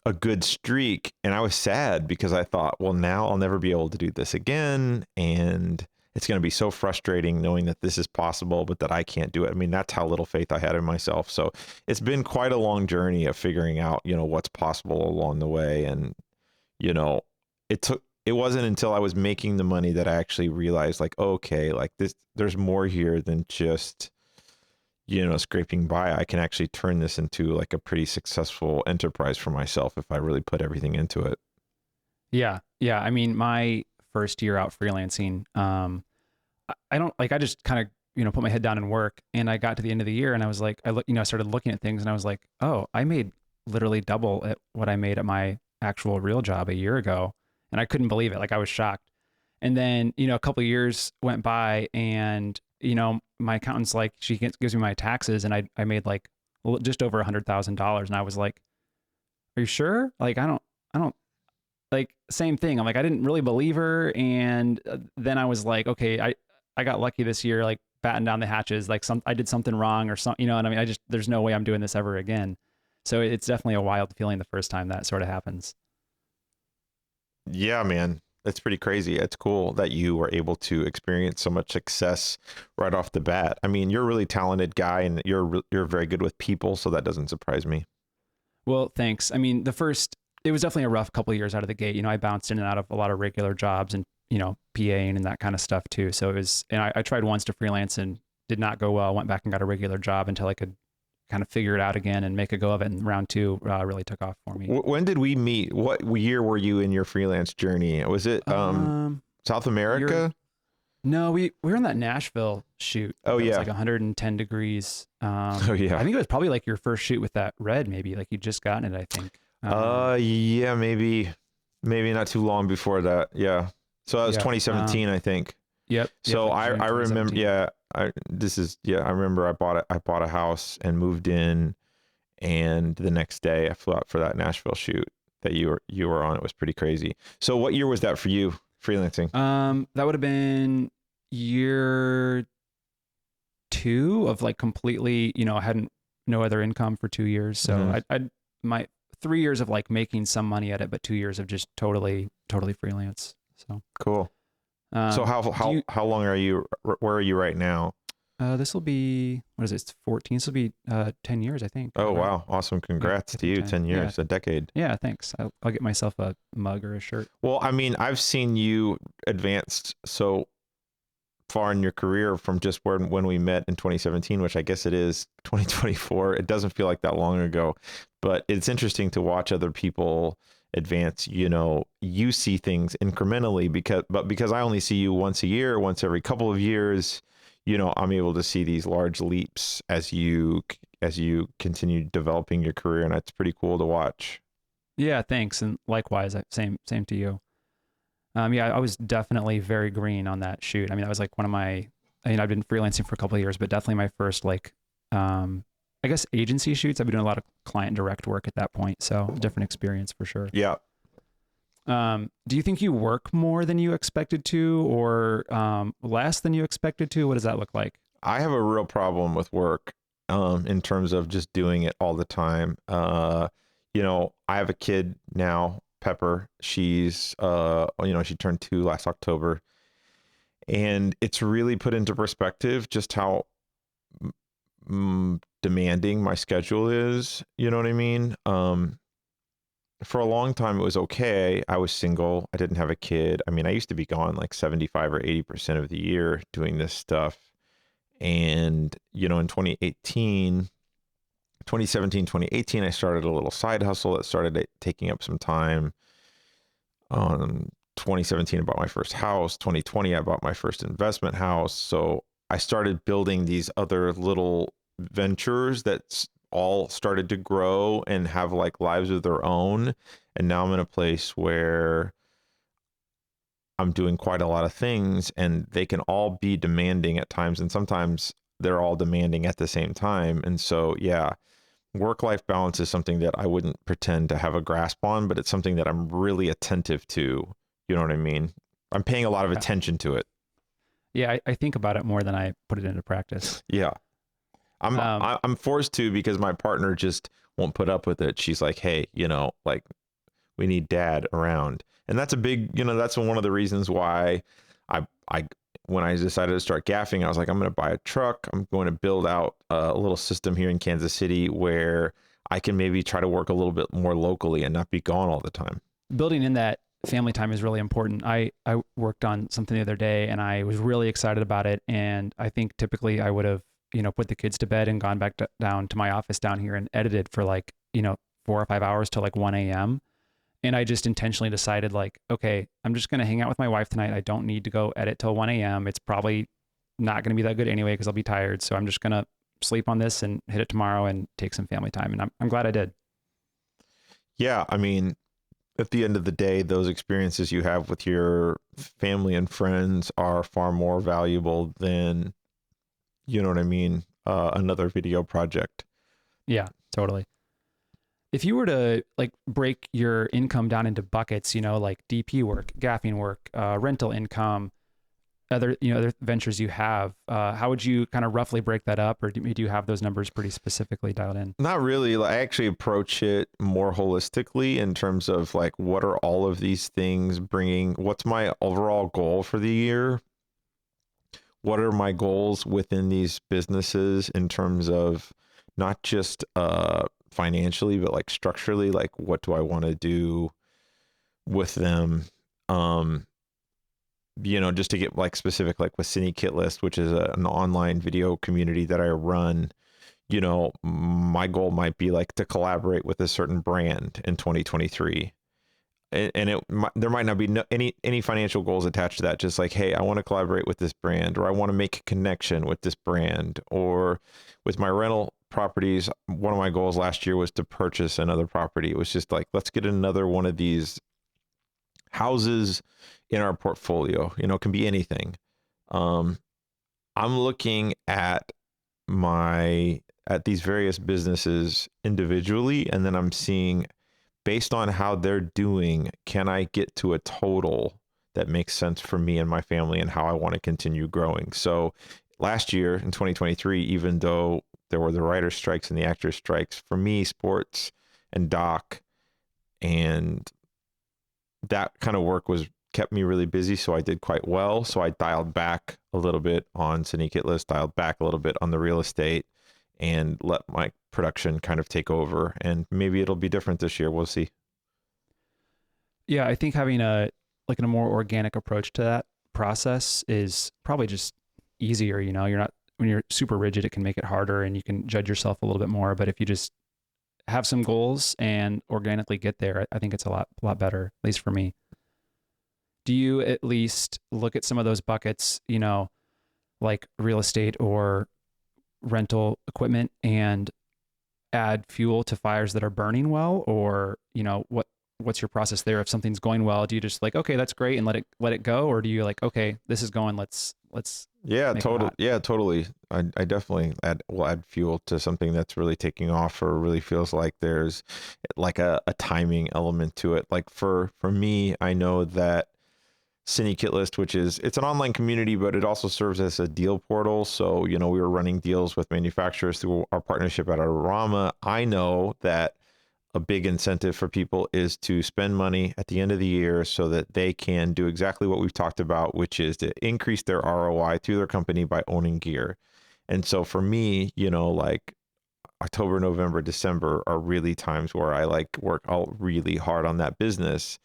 Speaker 2: a good streak and I was sad because I thought, well, now I'll never be able to do this again. And it's going to be so frustrating knowing that this is possible, but that I can't do it. I mean, that's how little faith I had in myself. So it's been quite a long journey of figuring out, you know, what's possible along the way. And, you know, it wasn't until I was making the money that I actually realized like, okay, like there's more here than just, you know, scraping by. I can actually turn this into like a pretty successful enterprise for myself if I really put everything into it.
Speaker 1: Yeah. Yeah. I mean, my first year out freelancing, I just kind of, you know, put my head down and work. And I got to the end of the year and I was like, I started looking at things and I was like, oh, I made literally double at what I made at my actual real job a year ago. And I couldn't believe it. Like I was shocked. And then, you know, a couple of years went by and, you know, my accountant's like, she gives me my taxes and I made like just over $100,000. And I was like, are you sure? Like, I don't like same thing. I'm like, I didn't really believe her. And then I was like, okay, I got lucky this year, like batten down the hatches, like I did something wrong or something, you know what I mean? There's no way I'm doing this ever again. So it's definitely a wild feeling the first time that sort of happens.
Speaker 2: Yeah, man. That's pretty crazy. It's cool that you were able to experience so much success right off the bat. I mean, you're a really talented guy and you're very good with people, so that doesn't surprise me.
Speaker 1: Well, thanks. I mean, it was definitely a rough couple of years out of the gate. You know, I bounced in and out of a lot of regular jobs and, you know, PAing and that kind of stuff too. So I tried once to freelance and did not go well. Went back and got a regular job until I could kind of figure it out again and make a go of it. And round two really took off for me.
Speaker 2: When did we meet? What year were you in your freelance journey? Was it South America?
Speaker 1: No, we were in that Nashville shoot.
Speaker 2: Oh,
Speaker 1: It was
Speaker 2: yeah.
Speaker 1: like 110 degrees.
Speaker 2: Oh, yeah.
Speaker 1: I think it was probably like your first shoot with that red, maybe like you just gotten it, I think.
Speaker 2: Yeah, maybe not too long before that. Yeah. So that was
Speaker 1: Yeah,
Speaker 2: 2017, I think.
Speaker 1: Yep.
Speaker 2: So
Speaker 1: like June
Speaker 2: I remember,
Speaker 1: 2017.
Speaker 2: yeah, I remember I bought a house and moved in, and the next day I flew out for that Nashville shoot that you were on. It was pretty crazy. So what year was that for you, freelancing?
Speaker 1: That would have been year 2 of like completely, I hadn't no other income for 2 years. So
Speaker 2: Mhm.
Speaker 1: I my 3 years of like making some money at it, but 2 years of just totally freelance. So
Speaker 2: Cool. So
Speaker 1: do you,
Speaker 2: how long are you? Where are you right now?
Speaker 1: this will be, what is it? It's 14. This will be 10 years, I think.
Speaker 2: Oh,
Speaker 1: Right?
Speaker 2: wow, awesome!
Speaker 1: Yeah,
Speaker 2: Congrats
Speaker 1: I
Speaker 2: to
Speaker 1: think
Speaker 2: you.
Speaker 1: 10.
Speaker 2: 10
Speaker 1: Yeah.
Speaker 2: years, a decade.
Speaker 1: Yeah, thanks. I'll get myself a mug or a shirt.
Speaker 2: Well, I mean, I've seen you advanced so far in your career from just when we met in 2017, which I guess it is 2024. It doesn't feel like that long ago, but it's interesting to watch other people advance. You see things incrementally because I only see you once a year, once every couple of years, I'm able to see these large leaps as you continue developing your career, and it's pretty cool to watch.
Speaker 1: Yeah, thanks. And likewise, same to you. Yeah, I was definitely very green on that shoot. I mean, that was like one of my, I've been freelancing for a couple of years, but definitely my first like, I guess agency shoots. I've been doing a lot of client direct work at that point. So different experience for sure.
Speaker 2: Yeah.
Speaker 1: Do you think you work more than you expected to, or less than you expected to? What does that look like?
Speaker 2: I have a real problem with work, in terms of just doing it all the time. I have a kid now, Pepper. She's, she turned 2 last October, and it's really put into perspective just how demanding my schedule is. You know what I mean? For a long time, it was okay. I was single. I didn't have a kid. I mean, I used to be gone like 75 or 80% of the year doing this stuff. And, in 2017, 2018, I started a little side hustle that started taking up some time. 2017, I bought my first house. 2020, I bought my first investment house. So I started building these other little ventures that all started to grow and have like lives of their own. And now I'm in a place where I'm doing quite a lot of things, and they can all be demanding at times. And sometimes they're all demanding at the same time. And so, yeah, work-life balance is something that I wouldn't pretend to have a grasp on, but it's something that I'm really attentive to. You know what I mean? I'm paying a lot of attention to it.
Speaker 1: Yeah, I think about it more than I put it into practice.
Speaker 2: Yeah. I'm forced to, because my partner just won't put up with it. She's like, hey, like, we need dad around. And that's a big, that's one of the reasons why I when I decided to start gaffing, I was like, I'm going to buy a truck. I'm going to build out a little system here in Kansas City where I can maybe try to work a little bit more locally and not be gone all the time.
Speaker 1: Building in that family time is really important. I worked on something the other day and I was really excited about it. And I think typically I would have, put the kids to bed and gone back down to my office down here and edited for like, 4 or 5 hours till like 1 a.m. And I just intentionally decided like, okay, I'm just going to hang out with my wife tonight. I don't need to go edit till 1 a.m. It's probably not going to be that good anyway, because I'll be tired. So I'm just going to sleep on this and hit it tomorrow and take some family time. And I'm glad I did.
Speaker 2: Yeah. I mean, at the end of the day, those experiences you have with your family and friends are far more valuable than, you know what I mean, another video project.
Speaker 1: Yeah, totally. If you were to like break your income down into buckets, like DP work, gaffing work, rental income, other ventures you have, how would you kind of roughly break that up? Or do you have those numbers pretty specifically dialed in?
Speaker 2: Not really. I actually approach it more holistically in terms of like, what are all of these things bringing? What's my overall goal for the year? What are my goals within these businesses in terms of not just financially, but like structurally? Like, what do I want to do with them? Just to get like specific, like with Cine Kit List, which is an online video community that I run, my goal might be like to collaborate with a certain brand in 2023. there might not be any financial goals attached to that. Just like, hey, I want to collaborate with this brand, or I want to make a connection with this brand, or with my rental properties. One of my goals last year was to purchase another property. It was just like, let's get another one of these houses in our portfolio. You know, it can be anything. I'm looking at these various businesses individually, and then I'm seeing, based on how they're doing, can I get to a total that makes sense for me and my family and how I want to continue growing? So last year in 2023, even though there were the writer strikes and the actor strikes, for me, sports and doc and that kind of work kept me really busy. So I did quite well. So I dialed back a little bit on Syndicate List, dialed back a little bit on the real estate, and let my production kind of take over. And maybe it'll be different this year. We'll see.
Speaker 1: Yeah, I think having a more organic approach to that process is probably just easier. You know, when you're super rigid, it can make it harder, and you can judge yourself a little bit more. But if you just have some goals and organically get there, I think it's a lot better, at least for me. Do you at least look at some of those buckets, you know, like real estate or rental equipment, and add fuel to fires that are burning well? Or, you know, what's your process there? If something's going well, do you just like, okay, that's great, and let it go? Or do you like, okay, this is going, let's
Speaker 2: totally. I definitely will add fuel to something that's really taking off, or really feels like there's like a timing element to it. Like for me, I know that Syndicate List, it's an online community, but it also serves as a deal portal. So, you know, we were running deals with manufacturers through our partnership at Arama. I know that a big incentive for people is to spend money at the end of the year so that they can do exactly what we've talked about, which is to increase their ROI through their company by owning gear. And so for me, you know, like October, November, December are really times where I like work all really hard on that business.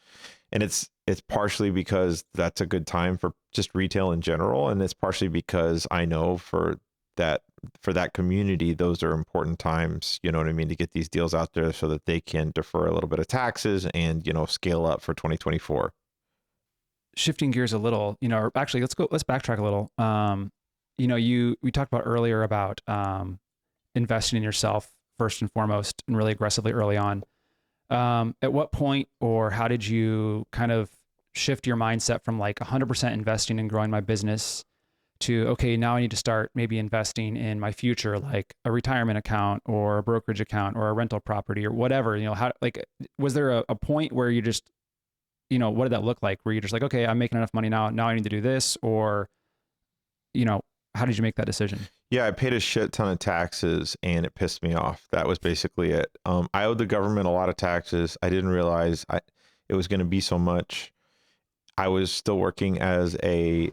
Speaker 2: And it's partially because that's a good time for just retail in general. And it's partially because I know for that community, those are important times, you know what I mean, to get these deals out there so that they can defer a little bit of taxes and, you know, scale up for 2024.
Speaker 1: Shifting gears a little, you know, or actually let's backtrack a little. You know, we talked about earlier about investing in yourself first and foremost, and really aggressively early on. At what point, or how did you kind of shift your mindset from like 100% investing and growing my business to, okay, now I need to start maybe investing in my future, like a retirement account or a brokerage account or a rental property or whatever? You know, how, like, was there a point where you just, you know, what did that look like? Where you're just like, okay, I'm making enough money now I need to do this? Or, you know, how did you make that decision?
Speaker 2: Yeah, I paid a shit ton of taxes and it pissed me off. That was basically it. I owed the government a lot of taxes. I didn't realize it was going to be so much. I was still working as a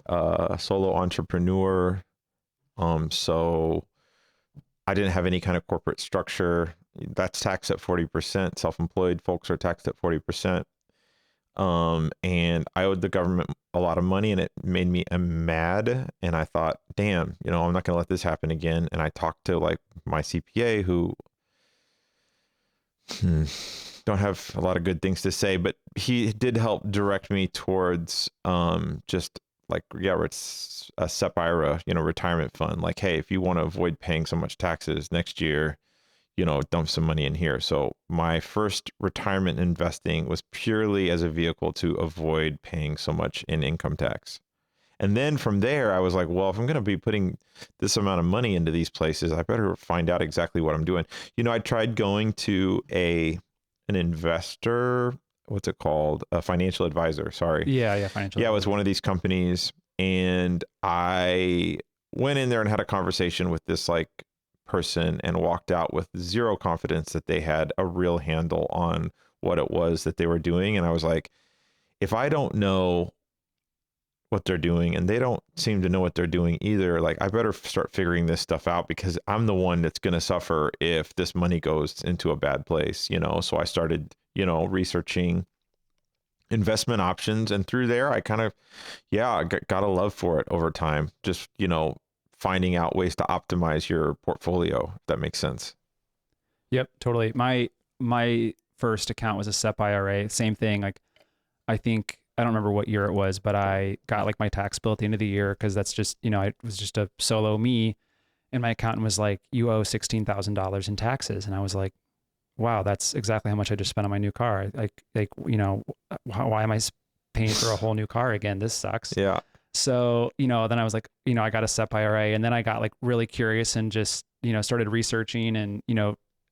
Speaker 2: solo entrepreneur. So I didn't have any kind of corporate structure. That's taxed at 40%. Self-employed folks are taxed at 40%. And I owed the government a lot of money, and it made me mad. And I thought, damn, you know, I'm not going to let this happen again. And I talked to like my CPA, who don't have a lot of good things to say, but he did help direct me towards just like, yeah, it's a SEP IRA, you know, retirement fund. Like, hey, if you want to avoid paying so much taxes next year, you know, dump some money in here. So my first retirement investing was purely as a vehicle to avoid paying so much in income tax. And then from there, I was like, well, if I'm going to be putting this amount of money into these places, I better find out exactly what I'm doing. You know, I tried going to an investor, what's it called? A financial advisor. Sorry.
Speaker 1: Yeah. Financial.
Speaker 2: Yeah. It was one of these companies. And I went in there and had a conversation with this like person and walked out with zero confidence that they had a real handle on what it was that they were doing. And I was like, if I don't know what they're doing and they don't seem to know what they're doing either, like I better start figuring this stuff out, because I'm the one that's going to suffer if this money goes into a bad place, you know? So I started, you know, researching investment options, and through there, I kind of, I got a love for it over time. Just, you know, finding out ways to optimize your portfolio, if that makes sense.
Speaker 1: Yep, totally. My first account was a SEP IRA. Same thing. Like I think, I don't remember what year it was, but I got like my tax bill at the end of the year. Cause that's just, it was just a solo me. And my accountant was like, you owe $16,000 in taxes. And I was like, wow, that's exactly how much I just spent on my new car. Why am I paying for a whole new car again? This sucks.
Speaker 2: Yeah.
Speaker 1: So, then I was like, I got a SEP IRA, and then I got like really curious and just, started researching, and,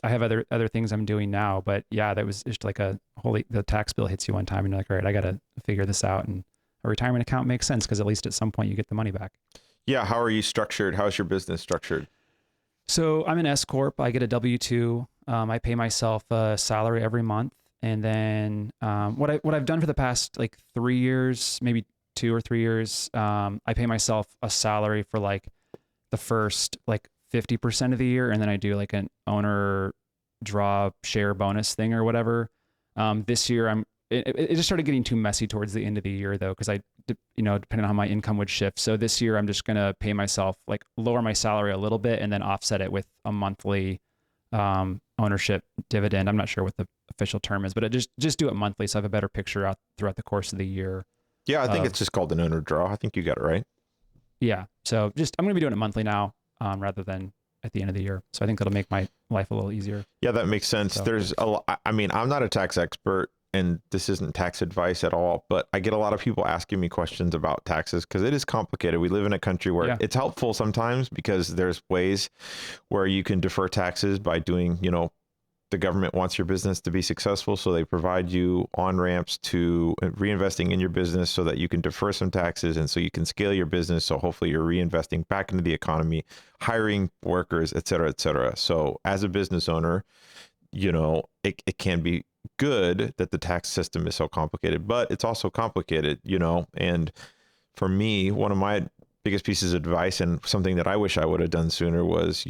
Speaker 1: I have other things I'm doing now, but yeah, that was just like the tax bill hits you one time and you're like, all right, I got to figure this out. And a retirement account makes sense because at least at some point you get the money back.
Speaker 2: Yeah. How are you structured? How's your business structured?
Speaker 1: So I'm an S Corp. I get a W-2. I pay myself a salary every month. And then what I've done for the past like 3 years, maybe 2 or 3 years, I pay myself a salary for like the first like 50% of the year. And then I do like an owner draw share bonus thing or whatever. This year it just started getting too messy towards the end of the year though. Cause depending on how my income would shift. So this year I'm just going to pay myself, like lower my salary a little bit and then offset it with a monthly ownership dividend. I'm not sure what the official term is, but just do it monthly. So I have a better picture out throughout the course of the year.
Speaker 2: Yeah. I think it's just called an owner draw. I think you got it right.
Speaker 1: Yeah. So I'm going to be doing it monthly now, rather than at the end of the year. So I think that'll make my life a little easier.
Speaker 2: Yeah, that makes sense.
Speaker 1: So,
Speaker 2: There's a lot, I mean, I'm not a tax expert and this isn't tax advice at all, but I get a lot of people asking me questions about taxes because it is complicated. We live in a country where it's helpful sometimes because there's ways where you can defer taxes by doing, the government wants your business to be successful. So they provide you on ramps to reinvesting in your business so that you can defer some taxes. And so you can scale your business. So hopefully you're reinvesting back into the economy, hiring workers, et cetera, et cetera. So as a business owner, it can be good that the tax system is so complicated, but it's also complicated, and for me, one of my biggest pieces of advice and something that I wish I would have done sooner was,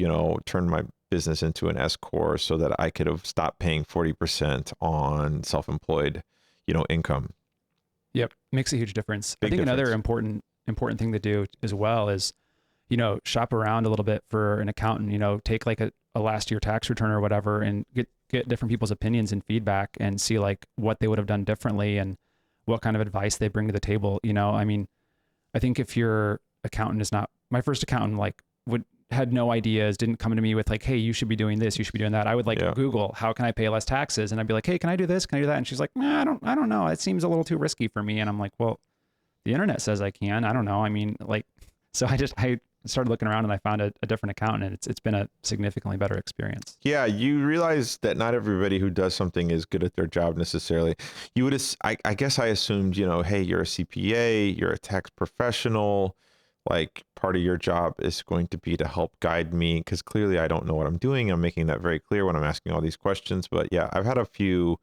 Speaker 2: turn my business into an S Corp so that I could have stopped paying 40% on self-employed, income.
Speaker 1: Yep. Makes a huge difference.
Speaker 2: Big
Speaker 1: I think
Speaker 2: difference.
Speaker 1: another important thing to do as well is, shop around a little bit for an accountant, take like a last year tax return or whatever and get different people's opinions and feedback and see like what they would have done differently and what kind of advice they bring to the table. I mean, I think if your accountant is not, my first accountant, like had no ideas, didn't come to me with like, hey, you should be doing this, you should be doing that. I would Google, how can I pay less taxes? And I'd be like, hey, can I do this? Can I do that? And she's like, nah, I don't know. It seems a little too risky for me. And I'm like, well, the internet says I can. I don't know. I mean, like, so I started looking around and I found a different accountant, and it's been a significantly better experience.
Speaker 2: Yeah, you realize that not everybody who does something is good at their job necessarily. You would, I guess I assumed, hey, you're a CPA, you're a tax professional, like part of your job is going to be to help guide me because clearly I don't know what I'm doing. I'm making that very clear when I'm asking all these questions. But yeah, I've had a few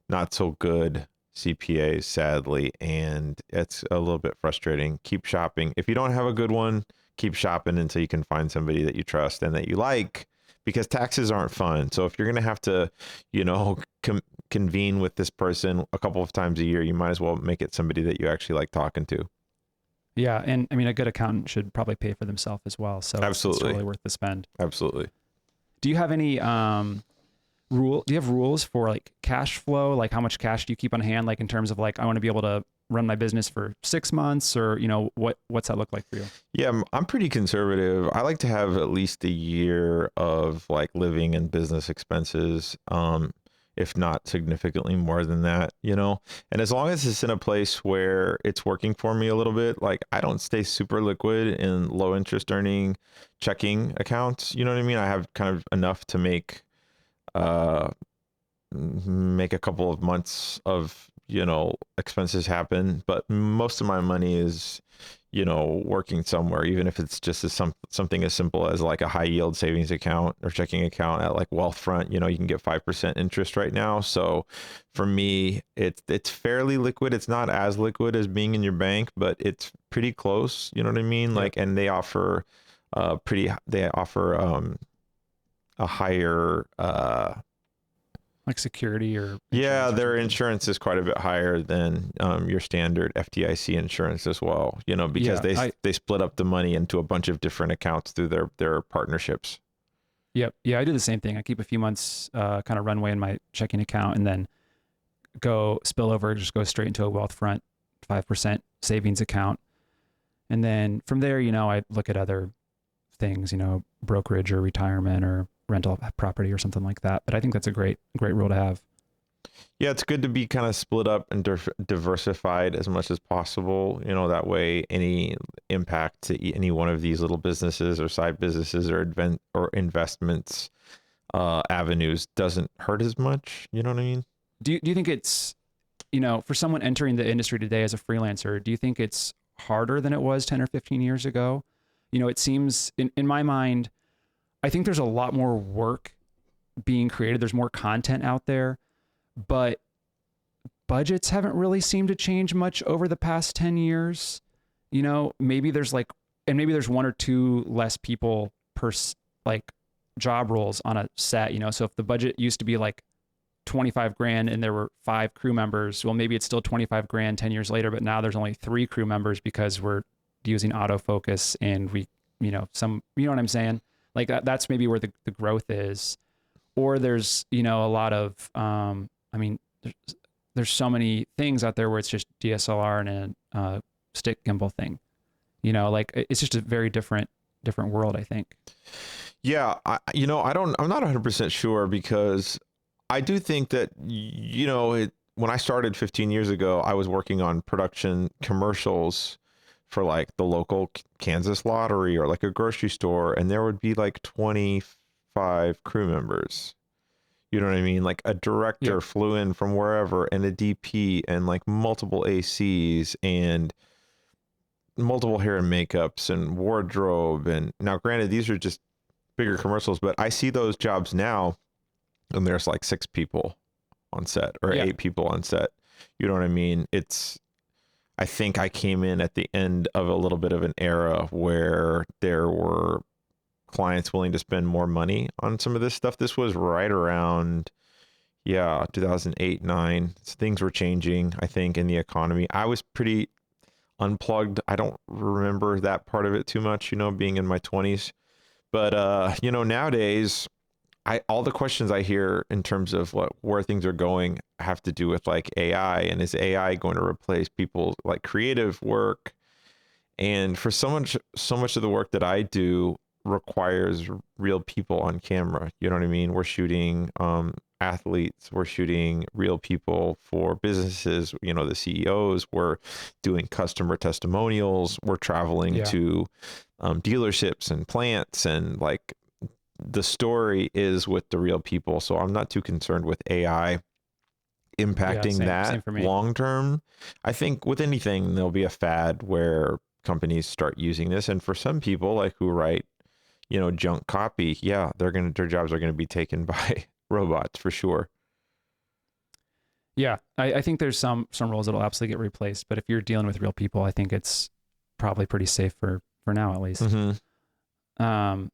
Speaker 2: not so good CPAs, sadly, and it's a little bit frustrating. Keep shopping. If you don't have a good one, keep shopping until you can find somebody that you trust and that you like, because taxes aren't fun. So if you're going to have to, convene with this person a couple of times a year, you might as well make it somebody that you actually like talking to.
Speaker 1: Yeah. And I mean, a good accountant should probably pay for themselves as well. So
Speaker 2: absolutely,
Speaker 1: it's totally worth the spend.
Speaker 2: Absolutely.
Speaker 1: Do you have any, do you have rules for like cash flow? Like how much cash do you keep on hand? Like in terms of like, I want to be able to run my business for 6 months or, what's that look like for you?
Speaker 2: Yeah, I'm pretty conservative. I like to have at least a year of like living and business expenses. If not significantly more than that, and as long as it's in a place where it's working for me a little bit, like I don't stay super liquid in low interest earning checking accounts. You know what I mean? I have kind of enough to make a couple of months of, expenses happen, but most of my money is, working somewhere, even if it's just something as simple as like a high yield savings account or checking account at like Wealthfront. You can get 5% interest right now. So for me, it's fairly liquid. It's not as liquid as being in your bank, but it's pretty close. You know what I mean?
Speaker 1: Yeah.
Speaker 2: Like, and they offer a higher
Speaker 1: like security or
Speaker 2: their insurance is quite a bit higher than your standard FDIC insurance as well, because they split up the money into a bunch of different accounts through their partnerships.
Speaker 1: Yep. Yeah, I do the same thing. I keep a few months kind of runway in my checking account and then go spill over, just go straight into a Wealthfront 5% savings account. And then from there, I look at other things, brokerage or retirement or rental property or something like that. But I think that's a great rule to have.
Speaker 2: Yeah, it's good to be kind of split up and diversified as much as possible. That way any impact to any one of these little businesses or side businesses or investments avenues doesn't hurt as much. You know what I mean?
Speaker 1: Do you think it's, for someone entering the industry today as a freelancer, do you think it's harder than it was 10 or 15 years ago? It seems in my mind, I think there's a lot more work being created. There's more content out there, but budgets haven't really seemed to change much over the past 10 years. Maybe there's maybe there's one or two less people per job roles on a set, so if the budget used to be like 25 grand and there were 5 crew members, well, maybe it's still 25 grand 10 years later, but now there's only 3 crew members because we're using autofocus and we, some, you know what I'm saying? Like that's maybe where the growth is. Or there's, a lot of, there's so many things out there where it's just DSLR and a stick gimbal thing, it's just a very different world, I think.
Speaker 2: Yeah. I'm not 100% sure because I do think that, when I started 15 years ago, I was working on production commercials for like the local Kansas lottery or like a grocery store. And there would be like 25 crew members. You know what I mean? Like a director flew in from wherever and a DP and like multiple ACs and multiple hair and makeups and wardrobe. And now granted, these are just bigger commercials, but I see those jobs now and there's like 6 people on set or 8 people on set. You know what I mean? I think I came in at the end of a little bit of an era where there were clients willing to spend more money on some of this stuff. This was right around, 2008, 9. Things were changing, I think, in the economy. I was pretty unplugged. I don't remember that part of it too much, being in my 20s. But, nowadays, all the questions I hear in terms of where things are going have to do with like AI, and is AI going to replace people's like creative work? And for so much of the work that I do requires real people on camera. You know what I mean? We're shooting athletes, we're shooting real people for businesses, the CEOs, we're doing customer testimonials, we're traveling to dealerships and plants, and like the story is with the real people. So I'm not too concerned with AI impacting same for me. Long term. I think with anything, there'll be a fad where companies start using this. And for some people like who write, junk copy, their jobs are going to be taken by robots for sure.
Speaker 1: Yeah. I think there's some roles that'll absolutely get replaced, but if you're dealing with real people, I think it's probably pretty safe for now, at least. Mm-hmm.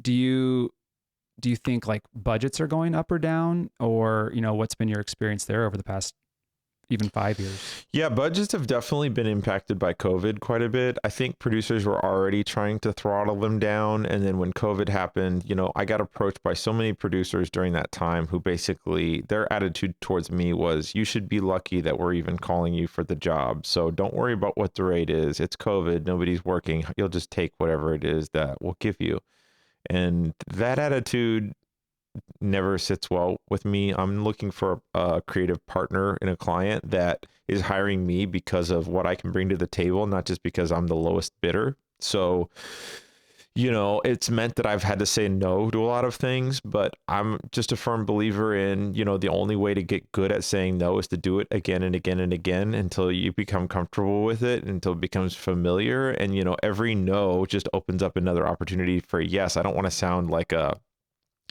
Speaker 1: Do you think like budgets are going up or down, or, what's been your experience there over the past even 5 years? Yeah,
Speaker 2: budgets have definitely been impacted by COVID quite a bit. I think producers were already trying to throttle them down. And then when COVID happened, I got approached by so many producers during that time who basically their attitude towards me was, you should be lucky that we're even calling you for the job. So don't worry about what the rate is. It's COVID. Nobody's working. You'll just take whatever it is that we'll give you. And that attitude never sits well with me. I'm looking for a creative partner and a client that is hiring me because of what I can bring to the table, not just because I'm the lowest bidder. So, it's meant that I've had to say no to a lot of things, but I'm just a firm believer in, the only way to get good at saying no is to do it again and again and again until you become comfortable with it, until it becomes familiar. And, every no just opens up another opportunity for yes. I don't want to sound like a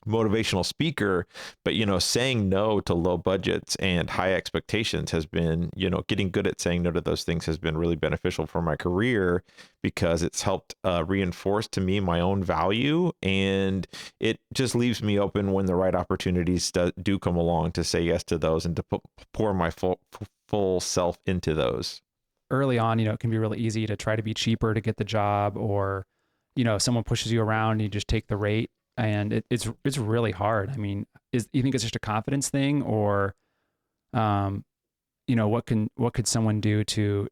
Speaker 2: motivational speaker, but saying no to low budgets and high expectations has been, getting good at saying no to those things has been really beneficial for my career, because it's helped reinforce to me my own value, and it just leaves me open when the right opportunities do come along to say yes to those and to pour my full self into those.
Speaker 1: Early on, it can be really easy to try to be cheaper to get the job, or someone pushes you around and you just take the rate. And it's really hard. I mean, you think it's just a confidence thing, or what could someone do to,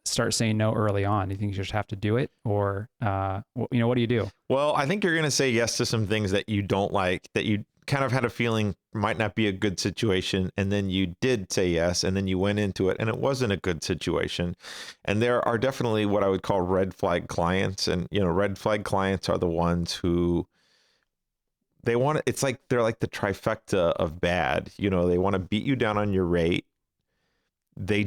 Speaker 1: start saying no early on? Do you think you just have to do it, or, what do you do?
Speaker 2: Well, I think you're going to say yes to some things that you don't like, that you kind of had a feeling might not be a good situation. And then you did say yes. And then you went into it and it wasn't a good situation. And there are definitely what I would call red flag clients. And, red flag clients are the ones who it's like, they're like the trifecta of bad. They want to beat you down on your rate. They're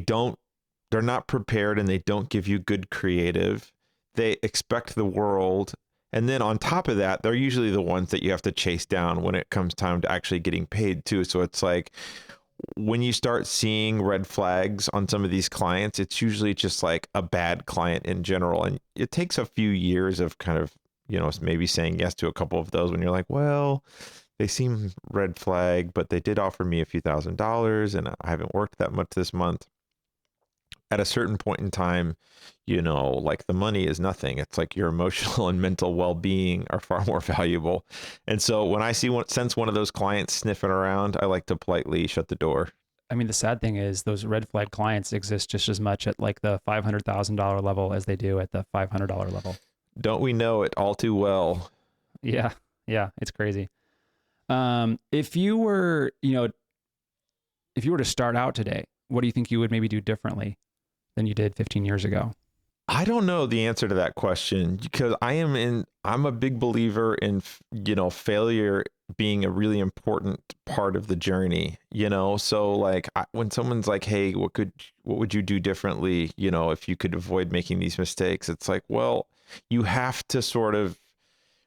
Speaker 2: not prepared and they don't give you good creative. They expect the world. And then on top of that, they're usually the ones that you have to chase down when it comes time to actually getting paid too. So it's like when you start seeing red flags on some of these clients, it's usually just like a bad client in general. And it takes a few years of kind of, maybe saying yes to a couple of those when you're like, well, they seem red flag, but they did offer me a few $1,000s and I haven't worked that much this month. At a certain point in time, like the money is nothing. It's like your emotional and mental well-being are far more valuable. And so when I sense one of those clients sniffing around, I like to politely shut the door.
Speaker 1: I mean, the sad thing is those red flag clients exist just as much at like the $500,000 level as they do at the $500 level.
Speaker 2: Don't we know it all too well?
Speaker 1: Yeah. Yeah. It's crazy. If you were to start out today, what do you think you would maybe do differently than you did 15 years ago?
Speaker 2: I don't know the answer to that question because I'm a big believer in, failure being a really important part of the journey, so like when someone's like, hey, what would you do differently? If you could avoid making these mistakes, it's like, well, you have to sort of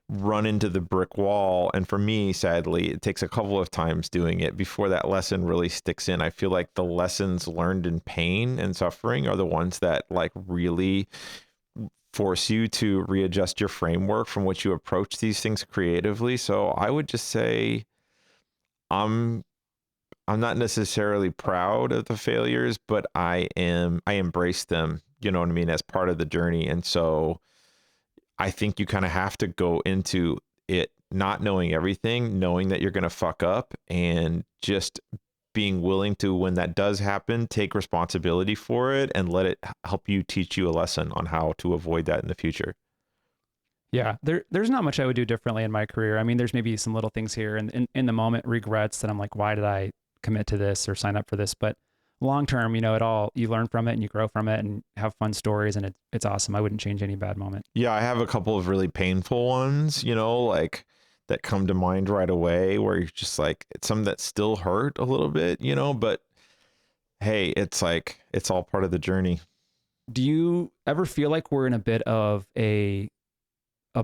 Speaker 2: run into the brick wall. And for me, sadly, it takes a couple of times doing it before that lesson really sticks in. I feel like the lessons learned in pain and suffering are the ones that like really force you to readjust your framework from which you approach these things creatively. So I would just say I'm not necessarily proud of the failures, but I embrace them, you know what I mean, as part of the journey. And so I think you kind of have to go into it not knowing everything, knowing that you're going to fuck up, and just being willing to, when that does happen, take responsibility for it and let it help you teach you a lesson on how to avoid that in the future.
Speaker 1: Yeah, there's not much I would do differently in my career. I mean, there's maybe some little things here and in the moment regrets that I'm like, why did I commit to this or sign up for this? But long term, you learn from it and you grow from it and have fun stories, and it's awesome. I wouldn't change any bad moment.
Speaker 2: Yeah, I have a couple of really painful ones, like that come to mind right away where you're just like, it's some that still hurt a little bit, but hey, it's like, it's all part of the journey.
Speaker 1: Do you ever feel like we're in a bit of a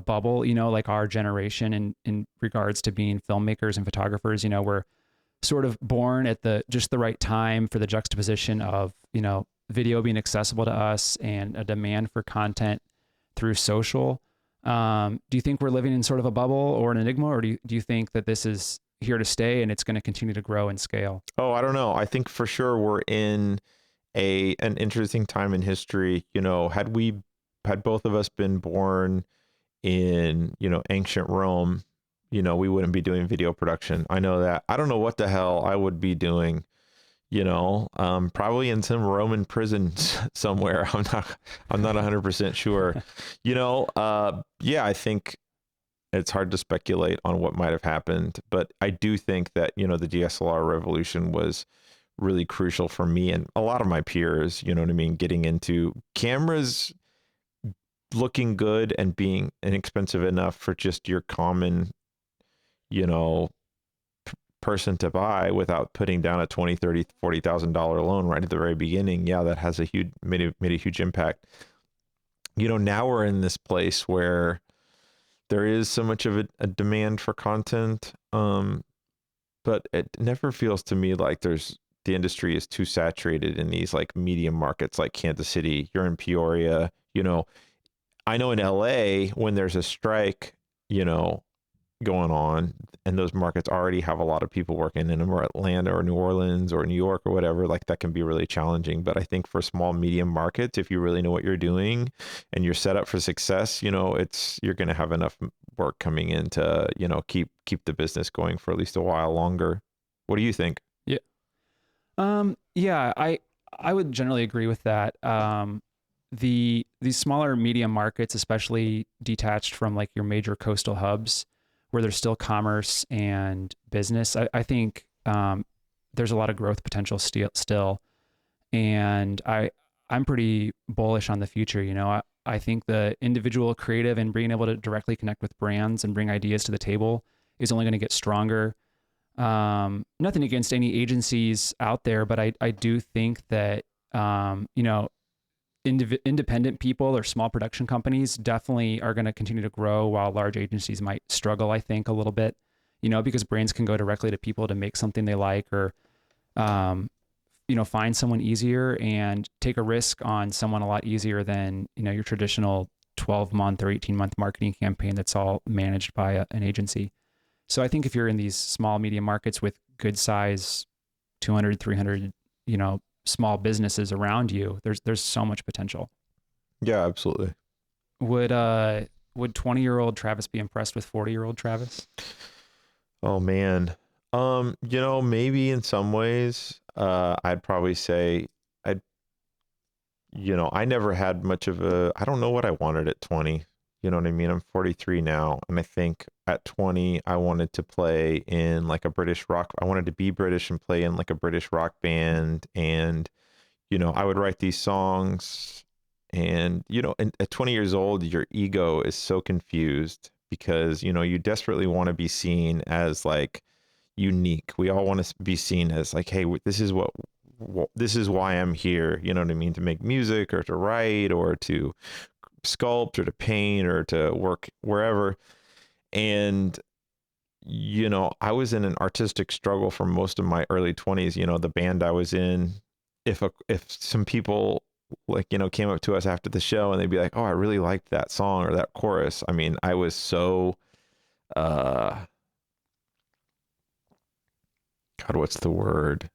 Speaker 1: bubble, like our generation in regards to being filmmakers and photographers? We're sort of born at just the right time for the juxtaposition of, video being accessible to us and a demand for content through social. Do you think we're living in sort of a bubble or an enigma, or do you think that this is here to stay and it's going to continue to grow and scale?
Speaker 2: Oh, I don't know. I think for sure we're in an interesting time in history. Had both of us been born in, ancient Rome, we wouldn't be doing video production. I know that. I don't know what the hell I would be doing, probably in some Roman prison somewhere. I'm not 100% sure, yeah, I think it's hard to speculate on what might have happened, but I do think that, the DSLR revolution was really crucial for me and a lot of my peers, you know what I mean? Getting into cameras looking good and being inexpensive enough for just your common, person to buy without putting down a $20,000, $30,000, $40,000 loan right at the very beginning. Yeah, that has made a huge impact. Now we're in this place where there is so much of a demand for content, but it never feels to me like the industry is too saturated in these like medium markets like Kansas City. You're in Peoria, I know in LA when there's a strike, going on, and those markets already have a lot of people working in them, or Atlanta or New Orleans or New York or whatever, like that can be really challenging. But I think for small, medium markets, if you really know what you're doing and you're set up for success, you're going to have enough work coming in to, keep the business going for at least a while longer. What do you think?
Speaker 1: Yeah. Yeah, I would generally agree with that. These smaller medium markets, especially detached from like your major coastal hubs, where there's still commerce and business, I think there's a lot of growth potential still, and I'm pretty bullish on the future. You know, I think the individual creative and being able to directly connect with brands and bring ideas to the table is only going to get stronger. Nothing against any agencies out there, but I do think that, you know, independent people or small production companies definitely are going to continue to grow while large agencies might struggle, I think, a little bit, you know, because brands can go directly to people to make something they like, or, um, you know, find someone easier and take a risk on someone a lot easier than, you know, your traditional 12-month or 18-month marketing campaign that's all managed by an agency. So I think if you're in these small, medium markets with good size 200, 300, you know, small businesses around you, there's so much potential.
Speaker 2: Yeah, absolutely.
Speaker 1: Would uh would 20-year-old Travis be impressed with 40-year-old Travis?
Speaker 2: Oh man. Maybe in some ways, I'd probably say I'd, I never had much of I don't know what I wanted at 20. You know what I mean? I'm 43 now, and I think at 20 I wanted to play in like a British rock. I wanted to be British and play in like a British rock band, and I would write these songs, and and at 20 years old, your ego is so confused because you desperately want to be seen as like unique. We all want to be seen as like, hey, this is why I'm here. You know what I mean? To make music or to write or to sculpt or to paint or to work wherever. And I was in an artistic struggle for most of my early 20s. The band I was in, if some people like came up to us after the show and they'd be like, "Oh, I really liked that song or that chorus." I mean, I was so uh God, what's the word?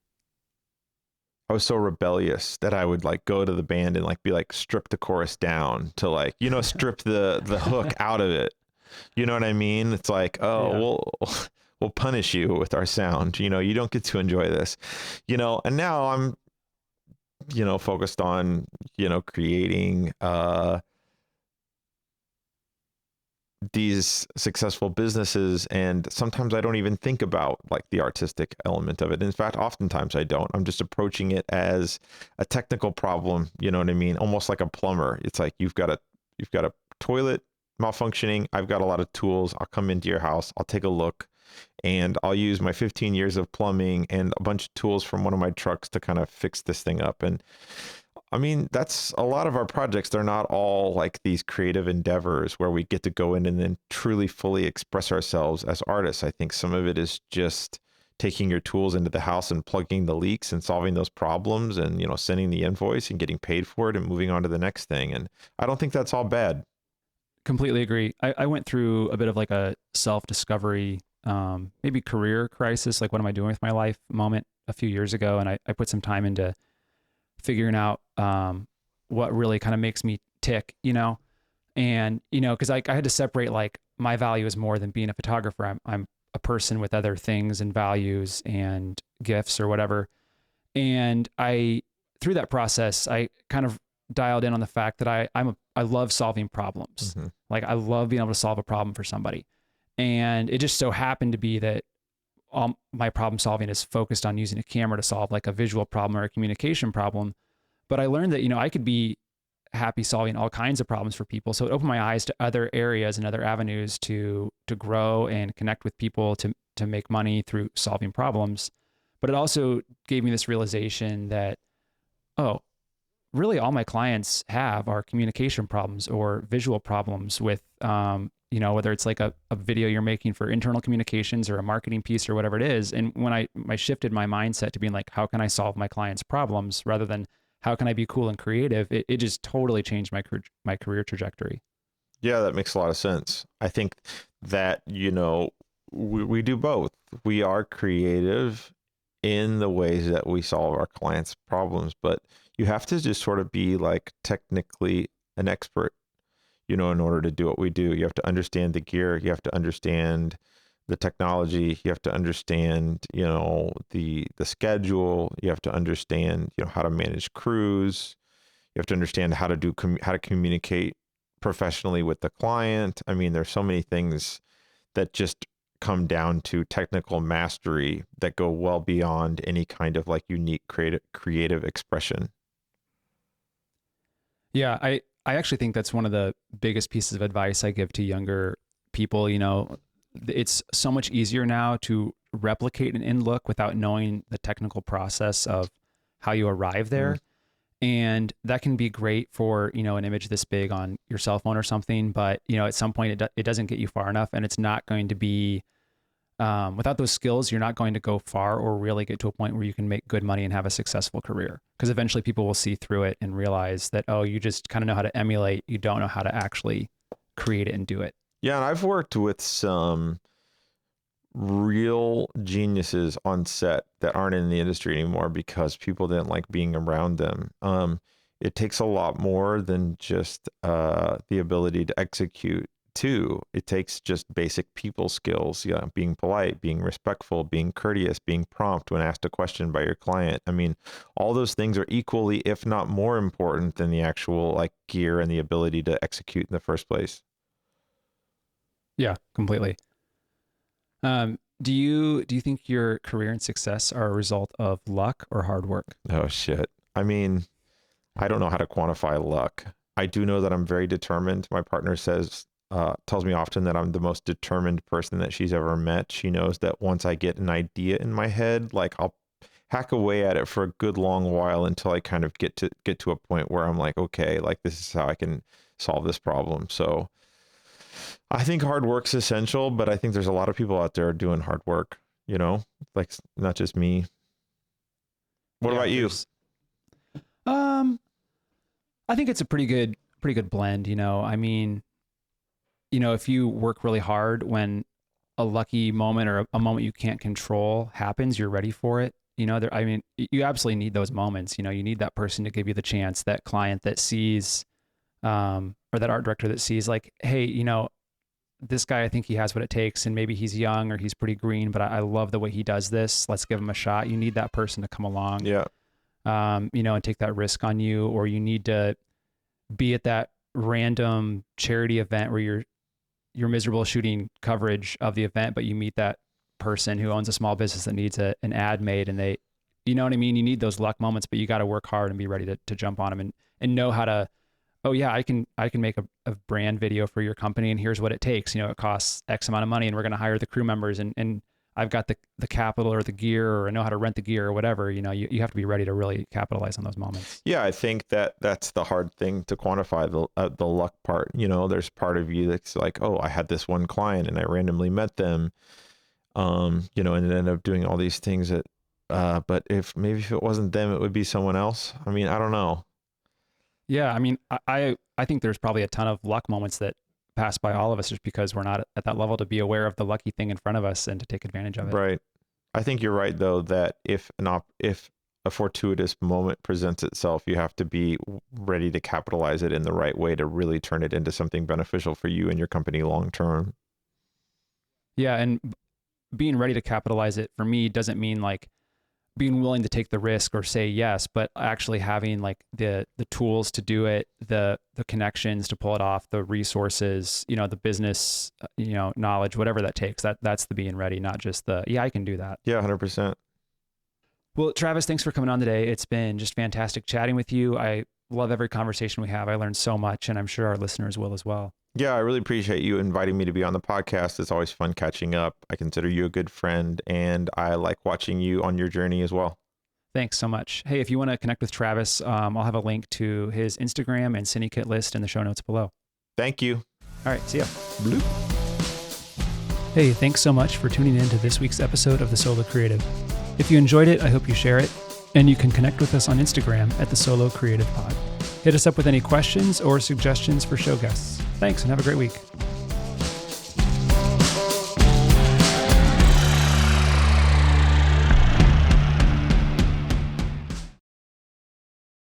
Speaker 2: I was so rebellious that I would like go to the band and like be like strip the chorus down to like, strip the hook out of it. You know what I mean? It's like, oh,
Speaker 1: Yeah.
Speaker 2: we'll punish you with our sound. You don't get to enjoy this. And now I'm, focused on, creating these successful businesses, and sometimes I don't even think about like the artistic element of it. In fact, oftentimes I don't. I'm just approaching it as a technical problem. You know what I mean? Almost like a plumber. It's like you've got a toilet malfunctioning. I've got a lot of tools. I'll come into your house. I'll take a look, and I'll use my 15 years of plumbing and a bunch of tools from one of my trucks to kind of fix this thing up. And I mean, that's a lot of our projects. They're not all like these creative endeavors where we get to go in and then truly fully express ourselves as artists. I think some of it is just taking your tools into the house and plugging the leaks and solving those problems and, sending the invoice and getting paid for it and moving on to the next thing. And I don't think that's all bad.
Speaker 1: Completely agree. I went through a bit of like a self-discovery, maybe career crisis, like what am I doing with my life moment a few years ago. And I put some time into figuring out what really kind of makes me tick, you know? And, because I had to separate like my value is more than being a photographer. I'm a person with other things and values and gifts or whatever. And through that process, I kind of dialed in on the fact that I love solving problems.
Speaker 2: Mm-hmm.
Speaker 1: Like I love being able to solve a problem for somebody. And it just so happened to be that all my problem solving is focused on using a camera to solve like a visual problem or a communication problem. But I learned that, I could be happy solving all kinds of problems for people. So it opened my eyes to other areas and other avenues to grow and connect with people, to make money through solving problems. But it also gave me this realization that, oh, really all my clients have are communication problems or visual problems with, whether it's like a video you're making for internal communications or a marketing piece or whatever it is. And when I shifted my mindset to being like, how can I solve my clients' problems rather than how can I be cool and creative? It just totally changed my career trajectory.
Speaker 2: Yeah, that makes a lot of sense. I think that, we do both. We are creative in the ways that we solve our clients' problems, but you have to just sort of be like technically an expert, in order to do what we do. You have to understand the gear. You have to understand the technology. You have to understand, the schedule. You have to understand, how to manage crews. You have to understand how to communicate professionally with the client. I mean, there's so many things that just come down to technical mastery that go well beyond any kind of like unique creative expression.
Speaker 1: Yeah, I actually think that's one of the biggest pieces of advice I give to younger people. It's so much easier now to replicate an in look without knowing the technical process of how you arrive there. And that can be great for, an image this big on your cell phone or something. But, at some point it doesn't get you far enough, and it's not going to be, without those skills, you're not going to go far or really get to a point where you can make good money and have a successful career. Because eventually people will see through it and realize that, oh, you just kind of know how to emulate. You don't know how to actually create it and do it.
Speaker 2: Yeah. And I've worked with some real geniuses on set that aren't in the industry anymore because people didn't like being around them. It takes a lot more than just the ability to execute too. It takes just basic people skills, being polite, being respectful, being courteous, being prompt when asked a question by your client. I mean, all those things are equally, if not more important than the actual like gear and the ability to execute in the first place.
Speaker 1: Yeah, completely. Do you think your career and success are a result of luck or hard work?
Speaker 2: Oh shit. I mean, I don't know how to quantify luck. I do know that I'm very determined. My partner tells me often that I'm the most determined person that she's ever met. She knows that once I get an idea in my head, like I'll hack away at it for a good long while until I kind of get to a point where I'm like, okay, like this is how I can solve this problem. So I think hard work's essential, but I think there's a lot of people out there doing hard work, like not just me. What about you?
Speaker 1: I think it's a pretty good blend. I mean, if you work really hard, when a lucky moment or a moment you can't control happens, you're ready for it. You absolutely need those moments. You need that person to give you the chance, that client that sees, or that art director that sees like, hey, this guy, I think he has what it takes, and maybe he's young or he's pretty green, but I love the way he does this. Let's give him a shot. You need that person to come along,
Speaker 2: yeah,
Speaker 1: and take that risk on you, or you need to be at that random charity event where you're miserable shooting coverage of the event, but you meet that person who owns a small business that needs an ad made, and they, you know what I mean? You need those luck moments, but you got to work hard and be ready to jump on them and know how to, oh yeah, I can make a brand video for your company, and here's what it takes. It costs X amount of money, and we're going to hire the crew members, and I've got the capital or the gear, or I know how to rent the gear or whatever. You have to be ready to really capitalize on those moments.
Speaker 2: Yeah, I think that's the hard thing to quantify, the luck part. There's part of you that's like, oh, I had this one client and I randomly met them, and it ended up doing all these things that, but if it wasn't them, it would be someone else. I mean, I don't know.
Speaker 1: Yeah, I mean, I think there's probably a ton of luck moments that pass by all of us just because we're not at that level to be aware of the lucky thing in front of us and to take advantage of it.
Speaker 2: Right. I think you're right though, that if a fortuitous moment presents itself, you have to be ready to capitalize it in the right way to really turn it into something beneficial for you and your company long term.
Speaker 1: Yeah, and being ready to capitalize it for me doesn't mean like being willing to take the risk or say yes, but actually having like the tools to do it, the connections to pull it off, the resources, the business, knowledge, whatever that takes. That's the being ready, not just I can do that.
Speaker 2: Yeah, 100%.
Speaker 1: Well, Travis, thanks for coming on today. It's been just fantastic chatting with you. I love every conversation we have. I learned so much, and I'm sure our listeners will as well.
Speaker 2: Yeah, I really appreciate you inviting me to be on the podcast. It's always fun catching up. I consider you a good friend, and I like watching you on your journey as well.
Speaker 1: Thanks so much. Hey, if you want to connect with Travis, I'll have a link to his Instagram and syndicate list in the show notes below.
Speaker 2: Thank you.
Speaker 1: All right, see ya.
Speaker 2: Bloop.
Speaker 1: Hey, thanks so much for tuning in to this week's episode of The Solo Creative. If you enjoyed it, I hope you share it, and you can connect with us on Instagram at The Solo Creative Pod. Hit us up with any questions or suggestions for show guests. Thanks, and have a great week.